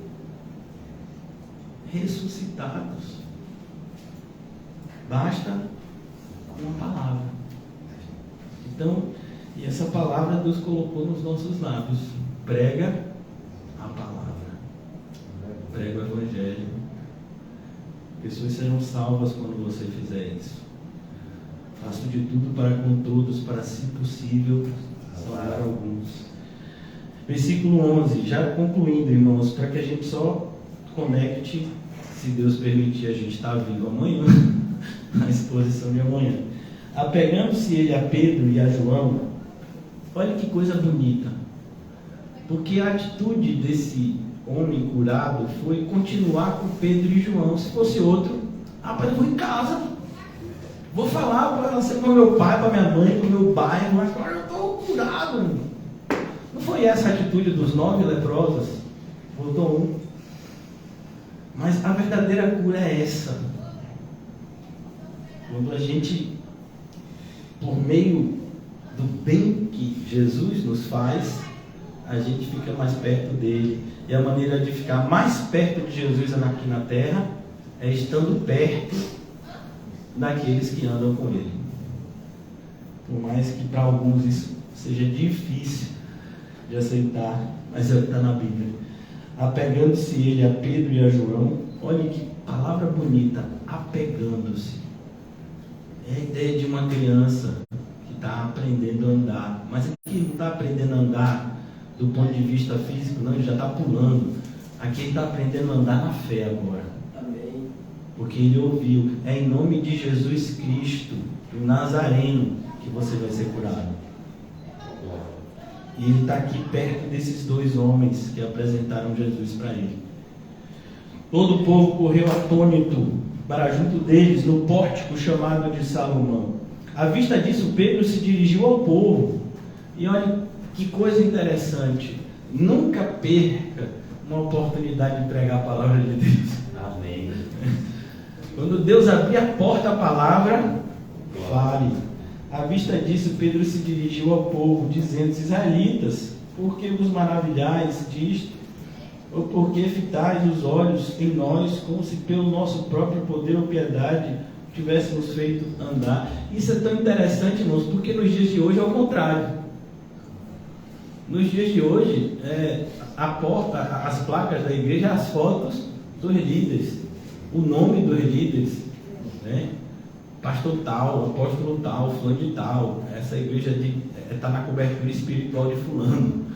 ressuscitados. Basta uma palavra. Então, e essa palavra Deus colocou nos nossos lábios. Prega a palavra. Prega o Evangelho. Pessoas serão salvas quando você fizer isso. Faço de tudo para com todos, para, se possível, salvar alguns. Versículo 11, já concluindo, irmãos, para que a gente só conecte, se Deus permitir a gente estar vivo amanhã, na exposição de amanhã. Apegando-se ele a Pedro e a João, olha que coisa bonita, porque a atitude desse homem curado foi continuar com Pedro e João. Se fosse outro, rapaz, eu vou em casa, vou falar para meu pai, para minha mãe, para o meu bairro, mas agora eu estou curado. Não foi essa a atitude dos 9 leprosos? Voltou um. Mas a verdadeira cura é essa. Quando a gente, por meio do bem que Jesus nos faz, a gente fica mais perto dele. E a maneira de ficar mais perto de Jesus aqui na terra é estando perto daqueles que andam com ele. Por mais que para alguns isso seja difícil de aceitar, mas é o que está na Bíblia. Apegando-se ele a Pedro e a João, olha que palavra bonita, apegando-se. É a ideia de uma criança que está aprendendo a andar, mas aqui não está aprendendo a andar do ponto de vista físico, não, ele já está pulando. Aqui ele está aprendendo a andar na fé agora. Amém. Porque ele ouviu, é em nome de Jesus Cristo, o Nazareno, que você vai ser curado. E ele está aqui perto desses 2 homens que apresentaram Jesus para ele. Todo o povo correu atônito para junto deles no pórtico chamado de Salomão. À vista disso, Pedro se dirigiu ao povo. E olha que coisa interessante. Nunca perca uma oportunidade de pregar a palavra de Deus. Amém. Quando Deus abrir a porta à palavra, fale. À vista disso, Pedro se dirigiu ao povo, dizendo: Israelitas, por que vos maravilhais disto? Ou por que fitais os olhos em nós, como se pelo nosso próprio poder ou piedade tivéssemos feito andar? Isso é tão interessante, irmãos, porque nos dias de hoje é o contrário. Nos dias de hoje, a porta, as placas da igreja, as fotos dos líderes, o nome dos líderes, né? Pastor tal, apóstolo tal, fulano de tal, essa igreja está na cobertura espiritual de fulano.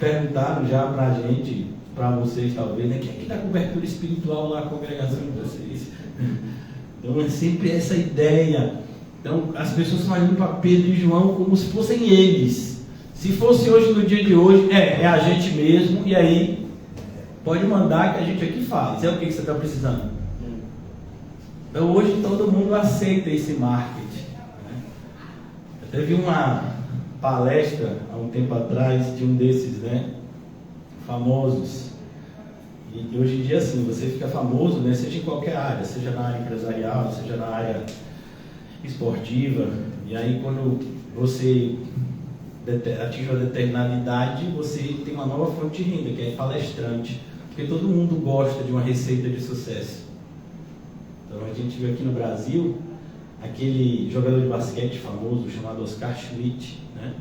Perguntaram já para a gente, para vocês talvez, né? Quem é que dá cobertura espiritual lá na congregação de vocês? Então é sempre essa ideia. Então as pessoas estão olhando para Pedro e João como se fossem eles. Se fosse hoje, no dia de hoje, é a gente mesmo, e aí pode mandar que a gente aqui faz. É o que você está precisando? Então hoje todo mundo aceita esse marketing. Né? Eu teve uma palestra há um tempo atrás de um desses, né, famosos. E hoje em dia assim, você fica famoso, né, seja em qualquer área, seja na área empresarial, seja na área esportiva. E aí quando você atinge uma determinada idade, você tem uma nova fonte de renda, que é palestrante. Porque todo mundo gosta de uma receita de sucesso. Então a gente viu aqui no Brasil aquele jogador de basquete famoso chamado Oscar Schmidt, né?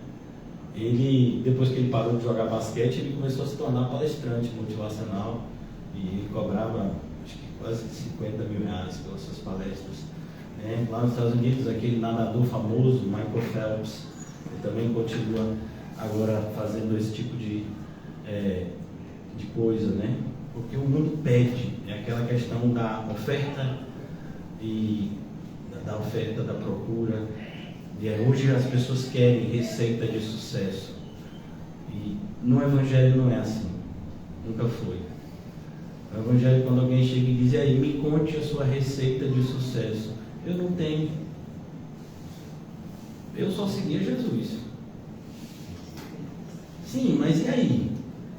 Ele, depois que ele parou de jogar basquete, ele começou a se tornar palestrante motivacional e ele cobrava acho que quase 50 mil reais pelas suas palestras, né? Lá nos Estados Unidos, aquele nadador famoso Michael Phelps, ele também continua agora fazendo esse tipo de de coisa, né? Porque o mundo pede, é aquela questão da oferta e da oferta, da procura. Hoje as pessoas querem receita de sucesso. E no Evangelho não é assim. Nunca foi. No Evangelho, quando alguém chega e diz: e aí, me conte a sua receita de sucesso. Eu não tenho. Eu só seguia Jesus. Sim, mas e aí?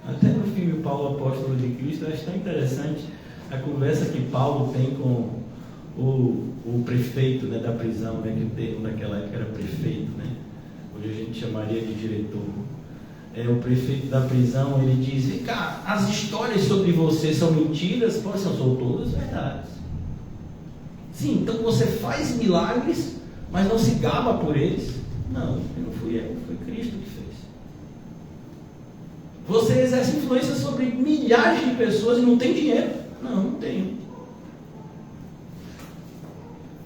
Até no filme Paulo Apóstolo de Cristo, eu acho tão interessante a conversa que Paulo tem com o prefeito, né, da prisão, né, que o termo naquela época era prefeito, né? Hoje a gente chamaria de diretor. O prefeito da prisão, ele diz: cara, as histórias sobre você são mentiras? Pois são todas verdades. Sim, então você faz milagres, mas não se gaba por eles? Não, não fui eu, foi Cristo que fez. Você exerce influência sobre milhares de pessoas e não tem dinheiro? Não, não tenho.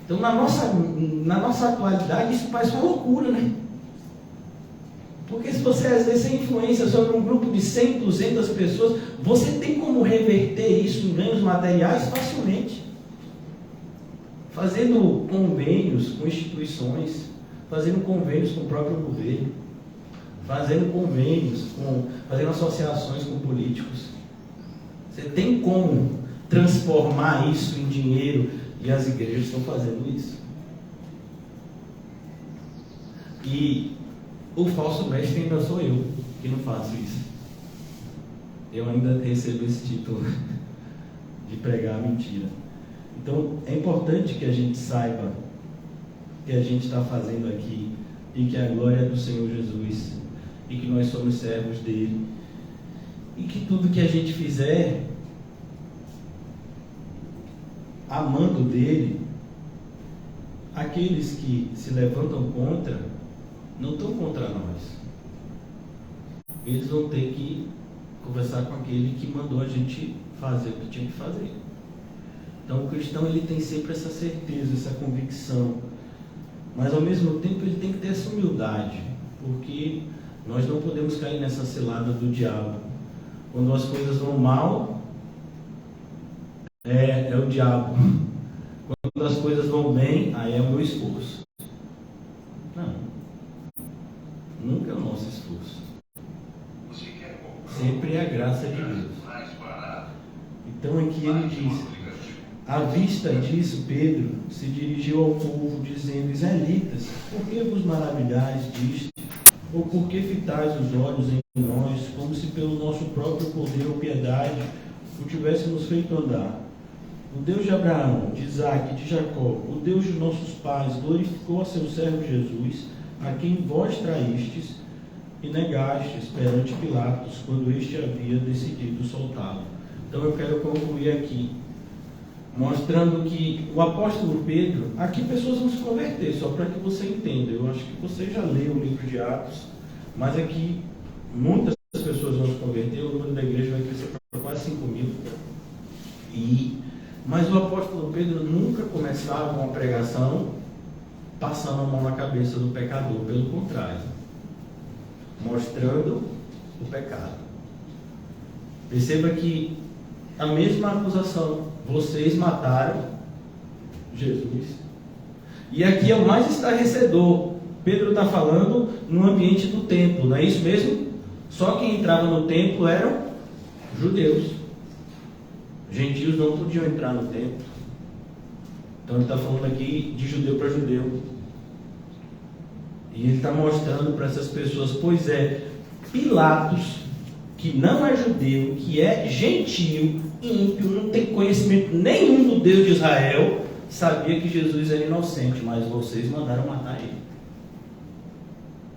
Então, na nossa atualidade, isso parece uma loucura, né? Porque se você exercer influência sobre um grupo de 100, 200 pessoas, você tem como reverter isso em ganhos materiais facilmente. Fazendo convênios com instituições, fazendo convênios com o próprio governo, fazendo associações com políticos. Você tem como transformar isso em dinheiro, e as igrejas estão fazendo isso. E o falso mestre ainda sou eu que não faço isso. Eu ainda recebo esse título de pregar a mentira. Então é importante que a gente saiba que a gente está fazendo aqui e que a glória é do Senhor Jesus e que nós somos servos dele e que tudo que a gente fizer amando dele, aqueles que se levantam contra não estão contra nós. Eles vão ter que conversar com aquele que mandou a gente fazer o que tinha que fazer. Então o cristão, ele tem sempre essa certeza, essa convicção, mas ao mesmo tempo ele tem que ter essa humildade, porque nós não podemos cair nessa cilada do diabo. Quando as coisas vão mal, é o diabo. Quando as coisas vão bem, aí é o meu esforço. Não, nunca é o nosso esforço. Sempre é a graça de Deus. Então aqui ele diz: à vista disso, Pedro se dirigiu ao povo, dizendo: israelitas, por que vos maravilhais disto? Ou por que fitais os olhos em nós, como se pelo nosso próprio poder ou piedade o tivéssemos feito andar? O Deus de Abraão, de Isaque, de Jacó, o Deus de nossos pais, glorificou a seu servo Jesus, a quem vós traístes e negastes perante Pilatos, quando este havia decidido soltá-lo. Então eu quero concluir aqui, mostrando que o apóstolo Pedro, aqui pessoas vão se converter, só para que você entenda. Eu acho que você já leu o livro de Atos, mas aqui muitas pessoas vão se converter, o número da igreja vai crescer para quase 5.000. Mas o apóstolo Pedro nunca começava uma pregação passando a mão na cabeça do pecador, pelo contrário, mostrando o pecado. Perceba que a mesma acusação: vocês mataram Jesus. E aqui é o mais estarrecedor. Pedro está falando no ambiente do templo, não é isso mesmo? Só quem entrava no templo eram judeus. Gentios não podiam entrar no templo. Então ele está falando aqui de judeu para judeu. E ele está mostrando para essas pessoas: pois é, Pilatos, que não é judeu, que é gentio, ímpio, não tem conhecimento nenhum do Deus de Israel, sabia que Jesus era inocente, mas vocês mandaram matar ele.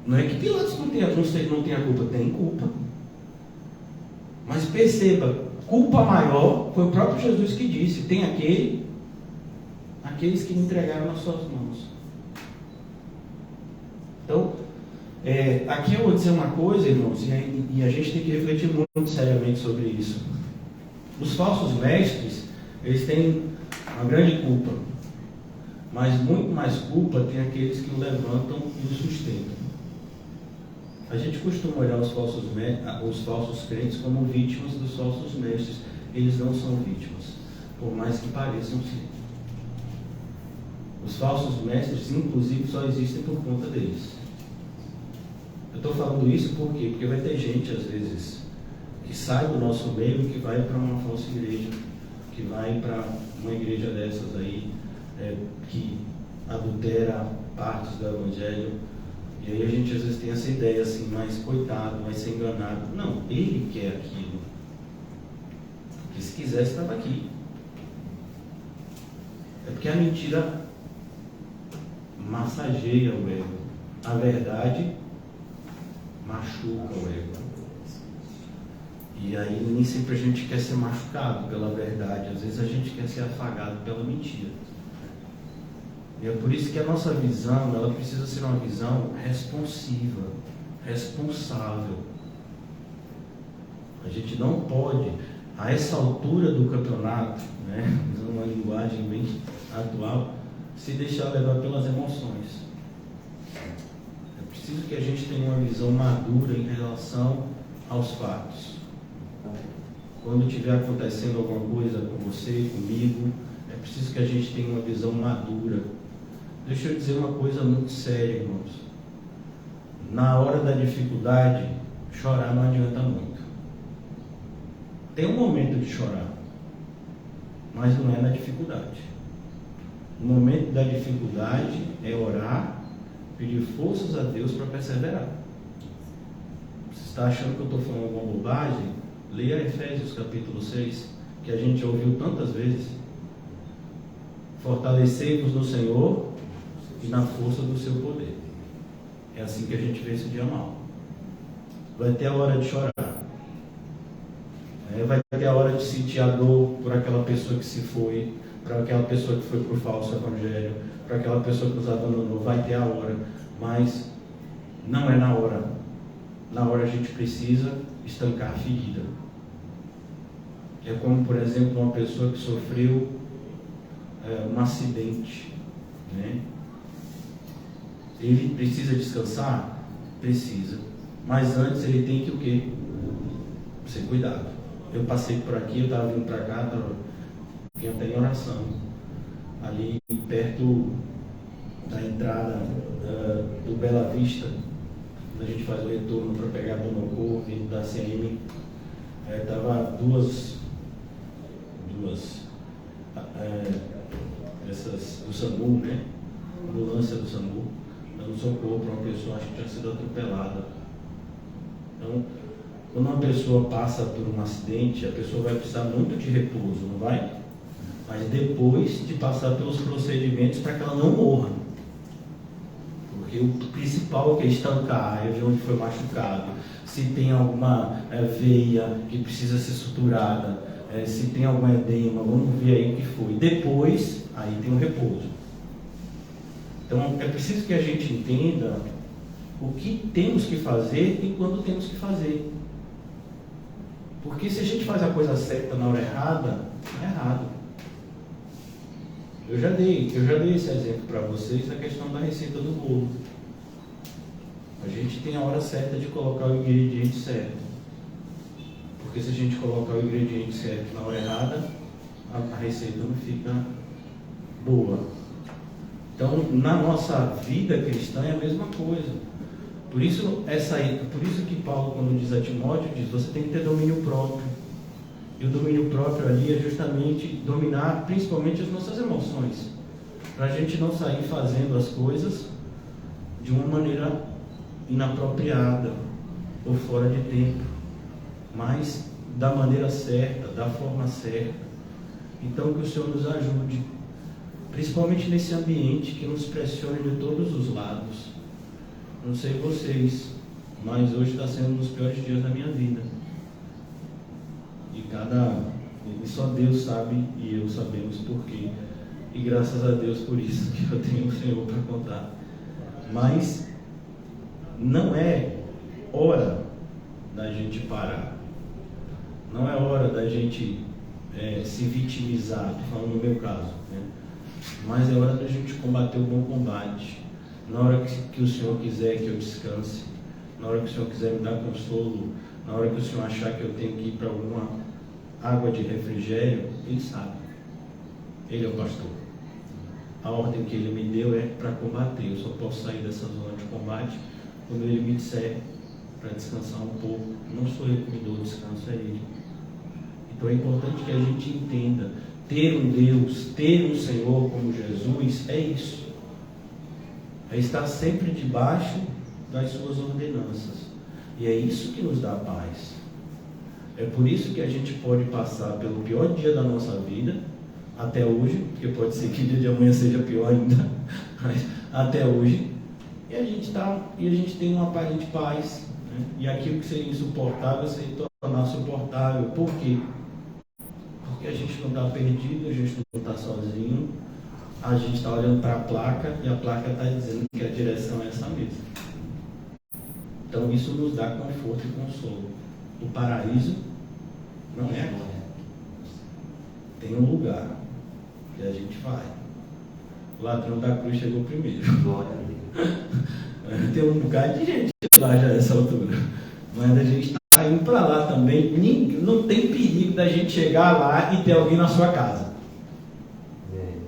Não é que Pilatos não tenha culpa, tem culpa. Mas perceba, culpa maior foi o próprio Jesus que disse: tem aqueles que me entregaram nas suas mãos. Então, aqui eu vou dizer uma coisa, irmãos, e a gente tem que refletir muito seriamente sobre isso. Os falsos mestres, eles têm uma grande culpa, mas muito mais culpa tem aqueles que o levantam e o sustentam. A gente costuma olhar os falsos crentes como vítimas dos falsos mestres. Eles não são vítimas, por mais que pareçam ser. Os falsos mestres, inclusive, só existem por conta deles. Eu estou falando isso por quê? Porque vai ter gente, às vezes, que sai do nosso meio e que vai para uma falsa igreja, que vai para uma igreja dessas aí, que adultera partes do Evangelho. E aí a gente às vezes tem essa ideia assim, mas coitado, vai ser enganado. Não, ele quer aquilo. Porque se quisesse, estava aqui. É porque a mentira massageia o ego. A verdade machuca o ego. E aí nem sempre a gente quer ser machucado pela verdade. Às vezes a gente quer ser afagado pela mentira. E é por isso que a nossa visão, ela precisa ser uma visão responsiva, responsável. A gente não pode, a essa altura do campeonato, né, usando uma linguagem bem atual, se deixar levar pelas emoções. É preciso que a gente tenha uma visão madura em relação aos fatos. Quando estiver acontecendo alguma coisa com você, comigo, é preciso que a gente tenha uma visão madura. Deixa eu dizer uma coisa muito séria, irmãos. Na hora da dificuldade, chorar não adianta muito. Tem um momento de chorar, mas não é na dificuldade. O momento da dificuldade é orar, pedir forças a Deus para perseverar. Você está achando que eu estou falando alguma bobagem? Leia Efésios capítulo 6, que a gente ouviu tantas vezes. Fortalecei-vos no Senhor e na força do seu poder. É assim que a gente vence o dia mal. Vai ter a hora de chorar. Vai ter a hora de sentir a dor por aquela pessoa que se foi, para aquela pessoa que foi para o falso evangelho, para aquela pessoa que nos abandonou. Vai ter a hora, mas não é na hora. Na hora a gente precisa estancar a ferida. É como, por exemplo, uma pessoa que sofreu um acidente, né? Ele precisa descansar? Precisa. Mas antes ele tem que o quê? Ser cuidado. Eu passei por aqui, eu estava vindo para cá, vinha até em oração. Ali perto da entrada do Bela Vista, quando a gente faz o retorno para pegar Bonocô, vindo da CM, estava duas essas do SAMU, né? Ambulância do SAMU, dando socorro para uma pessoa, acho que tinha sido atropelada. Então, quando uma pessoa passa por um acidente, a pessoa vai precisar muito de repouso, não vai? Mas depois de passar pelos procedimentos para que ela não morra. Porque o principal que é estancar, é ver onde foi machucado, se tem alguma veia que precisa ser suturada, se tem algum edema, vamos ver aí o que foi. Depois, aí tem o repouso. Então é preciso que a gente entenda o que temos que fazer e quando temos que fazer. Porque se a gente faz a coisa certa na hora errada, é errado. Eu já dei esse exemplo para vocês da questão da receita do bolo. A gente tem a hora certa de colocar o ingrediente certo. Porque se a gente colocar o ingrediente certo na hora errada, a receita não fica boa. Então, na nossa vida cristã é a mesma coisa. Por isso que Paulo, quando diz a Timóteo, diz: você tem que ter domínio próprio. E o domínio próprio ali é justamente dominar principalmente as nossas emoções, para a gente não sair fazendo as coisas de uma maneira inapropriada ou fora de tempo, mas da maneira certa, da forma certa. Então que o Senhor nos ajude, principalmente nesse ambiente que nos pressiona de todos os lados. Não sei vocês, mas hoje está sendo um dos piores dias da minha vida. E só Deus sabe e eu sabemos por quê. E graças a Deus por isso que eu tenho o Senhor para contar. Mas não é hora da gente parar. Não é hora da gente se vitimizar, estou falando no meu caso, né? Mas é hora da gente combater o bom combate. Na hora que o Senhor quiser que eu descanse, na hora que o Senhor quiser me dar consolo, na hora que o Senhor achar que eu tenho que ir para alguma água de refrigério, Ele sabe. Ele é o pastor. A ordem que Ele me deu é para combater. Eu só posso sair dessa zona de combate quando Ele me disser para descansar um pouco. Não sou eu que me dou o descanso, é Ele. Então é importante que a gente entenda, ter um Deus, ter um Senhor como Jesus, é isso. É estar sempre debaixo das suas ordenanças. E é isso que nos dá paz. É por isso que a gente pode passar pelo pior dia da nossa vida, até hoje, porque pode ser que o dia de amanhã seja pior ainda, mas até hoje, e a gente tem uma aparente paz, né? E aquilo que seria insuportável se tornar suportável. Por quê? Porque a gente não está perdido, a gente não está sozinho, a gente está olhando para a placa e a placa está dizendo que a direção é essa mesma. Então isso nos dá conforto e consolo. O paraíso não é aqui. Tem um lugar que a gente vai. O ladrão da cruz chegou primeiro. Tem um lugar de gente lá já nessa altura. Mas a gente está indo para lá também. Não tem perigo da gente chegar lá e ter alguém na sua casa.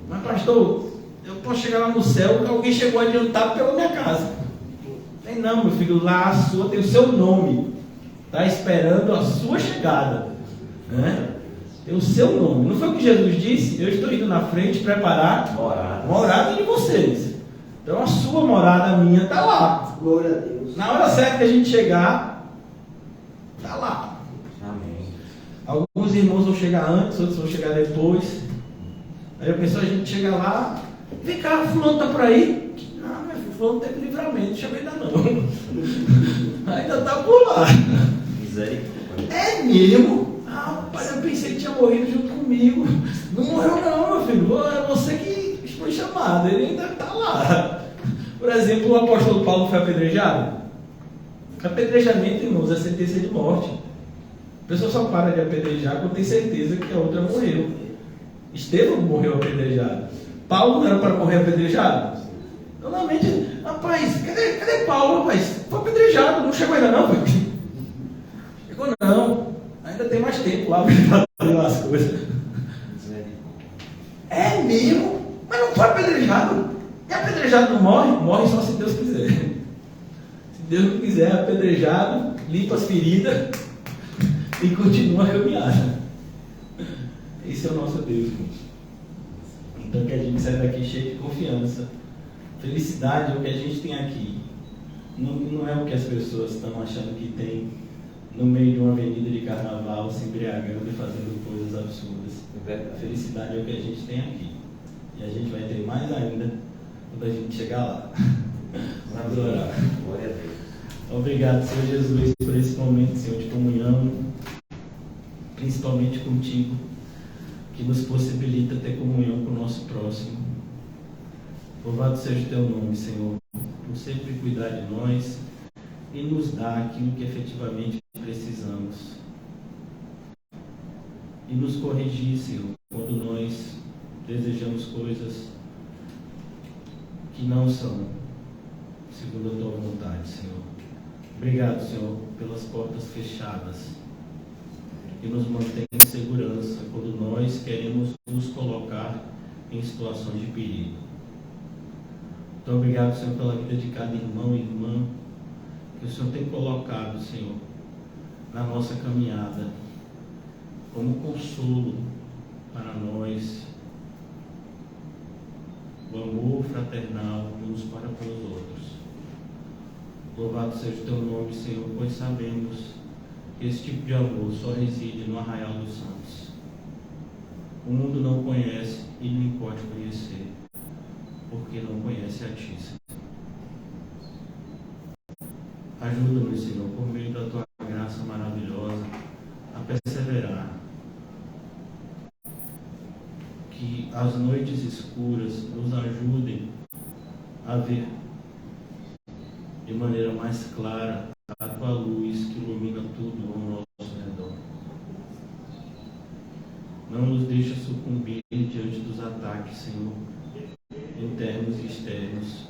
Mas pastor, eu posso chegar lá no céu que alguém chegou adiantado pela minha casa. Tem não, meu filho, lá a sua tem o seu nome. Está esperando a sua chegada, né? Tem o seu nome. Não foi o que Jesus disse? Eu estou indo na frente preparar morada de vocês. Então a sua morada, a minha, está lá. Glória a Deus. Na hora certa que a gente chegar, está lá. Amém. Alguns irmãos vão chegar antes, outros vão chegar depois. Aí a pessoa, a gente chega lá, vem cá, fulano está por aí? Não, meu filho, fulano teve livramento, deixa eu ver ainda não. Ainda está por lá. Misericórdia. É mesmo? Ah, rapaz, eu pensei que tinha morrido junto comigo. Não morreu não, meu filho. É você que foi chamado. Ele ainda está lá. Por exemplo, o apóstolo Paulo foi apedrejado. Apedrejamento, irmãos, é sentença de morte. A pessoa só para de apedrejar quando tem certeza que a outra morreu. Estevão morreu apedrejado. Paulo não era para morrer apedrejado? Normalmente, rapaz, cadê Paulo, rapaz? Foi apedrejado, não chegou ainda não, chegou não. Ainda tem mais tempo lá para fazer as coisas. É mesmo? Mas não foi apedrejado. E apedrejado não morre? Morre só se Deus quiser. Se Deus não quiser, apedrejado, limpa as feridas e continua a caminhada. Esse é o nosso Deus, irmãos. Então que a gente saia daqui cheio de confiança. Felicidade é o que a gente tem aqui. Não é o que as pessoas estão achando que tem no meio de uma avenida de carnaval, se embriagando e fazendo coisas absurdas. A felicidade é o que a gente tem aqui. E a gente vai ter mais ainda quando a gente chegar lá. Vamos orar. Glória a Deus. Obrigado, Senhor Jesus, por esse momento, Senhor, de comunhão, principalmente contigo, que nos possibilita ter comunhão com o nosso próximo. Louvado seja o teu nome, Senhor, por sempre cuidar de nós e nos dar aquilo que efetivamente precisamos. E nos corrigir, Senhor, quando nós desejamos coisas que não são segundo a tua vontade, Senhor. Obrigado, Senhor, pelas portas fechadas que nos mantém em segurança quando nós queremos nos colocar em situações de perigo. Então, obrigado, Senhor, pela vida de cada irmão e irmã que o Senhor tem colocado, Senhor, na nossa caminhada como consolo para nós, o amor fraternal uns para com os outros. Louvado seja o teu nome, Senhor, pois sabemos que esse tipo de amor só reside no arraial dos santos. O mundo não conhece e nem pode conhecer, porque não conhece a ti, Senhor. Ajuda-nos, Senhor, por meio da tua graça maravilhosa, a perseverar. Que as noites escuras nos ajudem a ver de maneira mais clara a tua luz que ilumina tudo ao nosso redor. Não nos deixa sucumbir diante dos ataques, Senhor, internos e externos,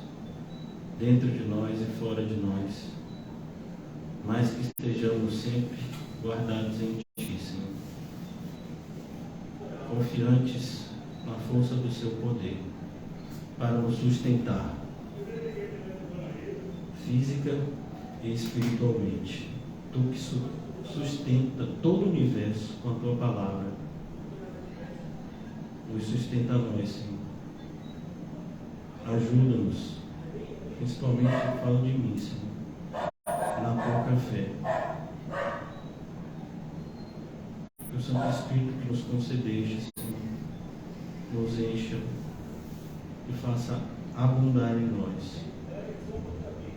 dentro de nós e fora de nós. sejamos sempre guardados em Ti, Senhor, confiantes na força do Seu poder para nos sustentar física e espiritualmente. Tu que sustenta todo o universo com a Tua palavra, nos sustenta a nós, Senhor. Ajuda-nos, principalmente falo de mim, Senhor, na pouca fé. Que o Santo Espírito que nos concedeste, Senhor, nos encha e faça abundar em nós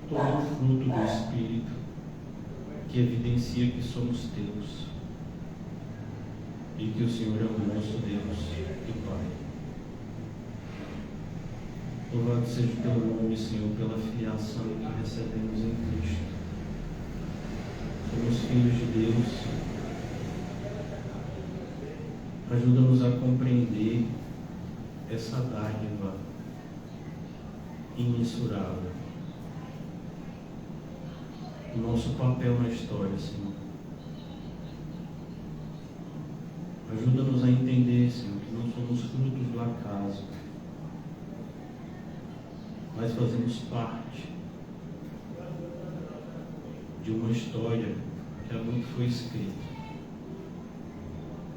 todo o fruto do Espírito que evidencia que somos Teus e que o Senhor é o nosso Deus e Pai. Louvado seja o Teu nome, Senhor, pela filiação que recebemos em Cristo. Somos filhos de Deus. Ajuda-nos a compreender essa dádiva imensurável. O nosso papel na história, Senhor. Ajuda-nos a entender, Senhor, que não somos frutos do acaso, mas fazemos parte de uma história que há muito foi escrita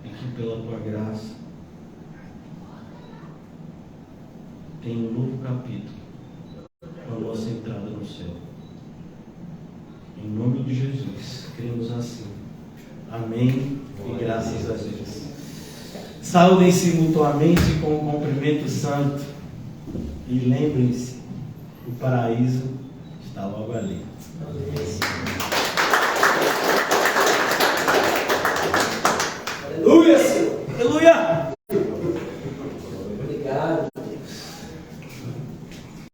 e que pela Tua graça tem um novo capítulo para a nossa entrada no céu. Em nome de Jesus, cremos assim. Amém e graças a Deus. Saúdem-se mutuamente com o cumprimento santo e lembrem-se, o paraíso está logo ali. Amém.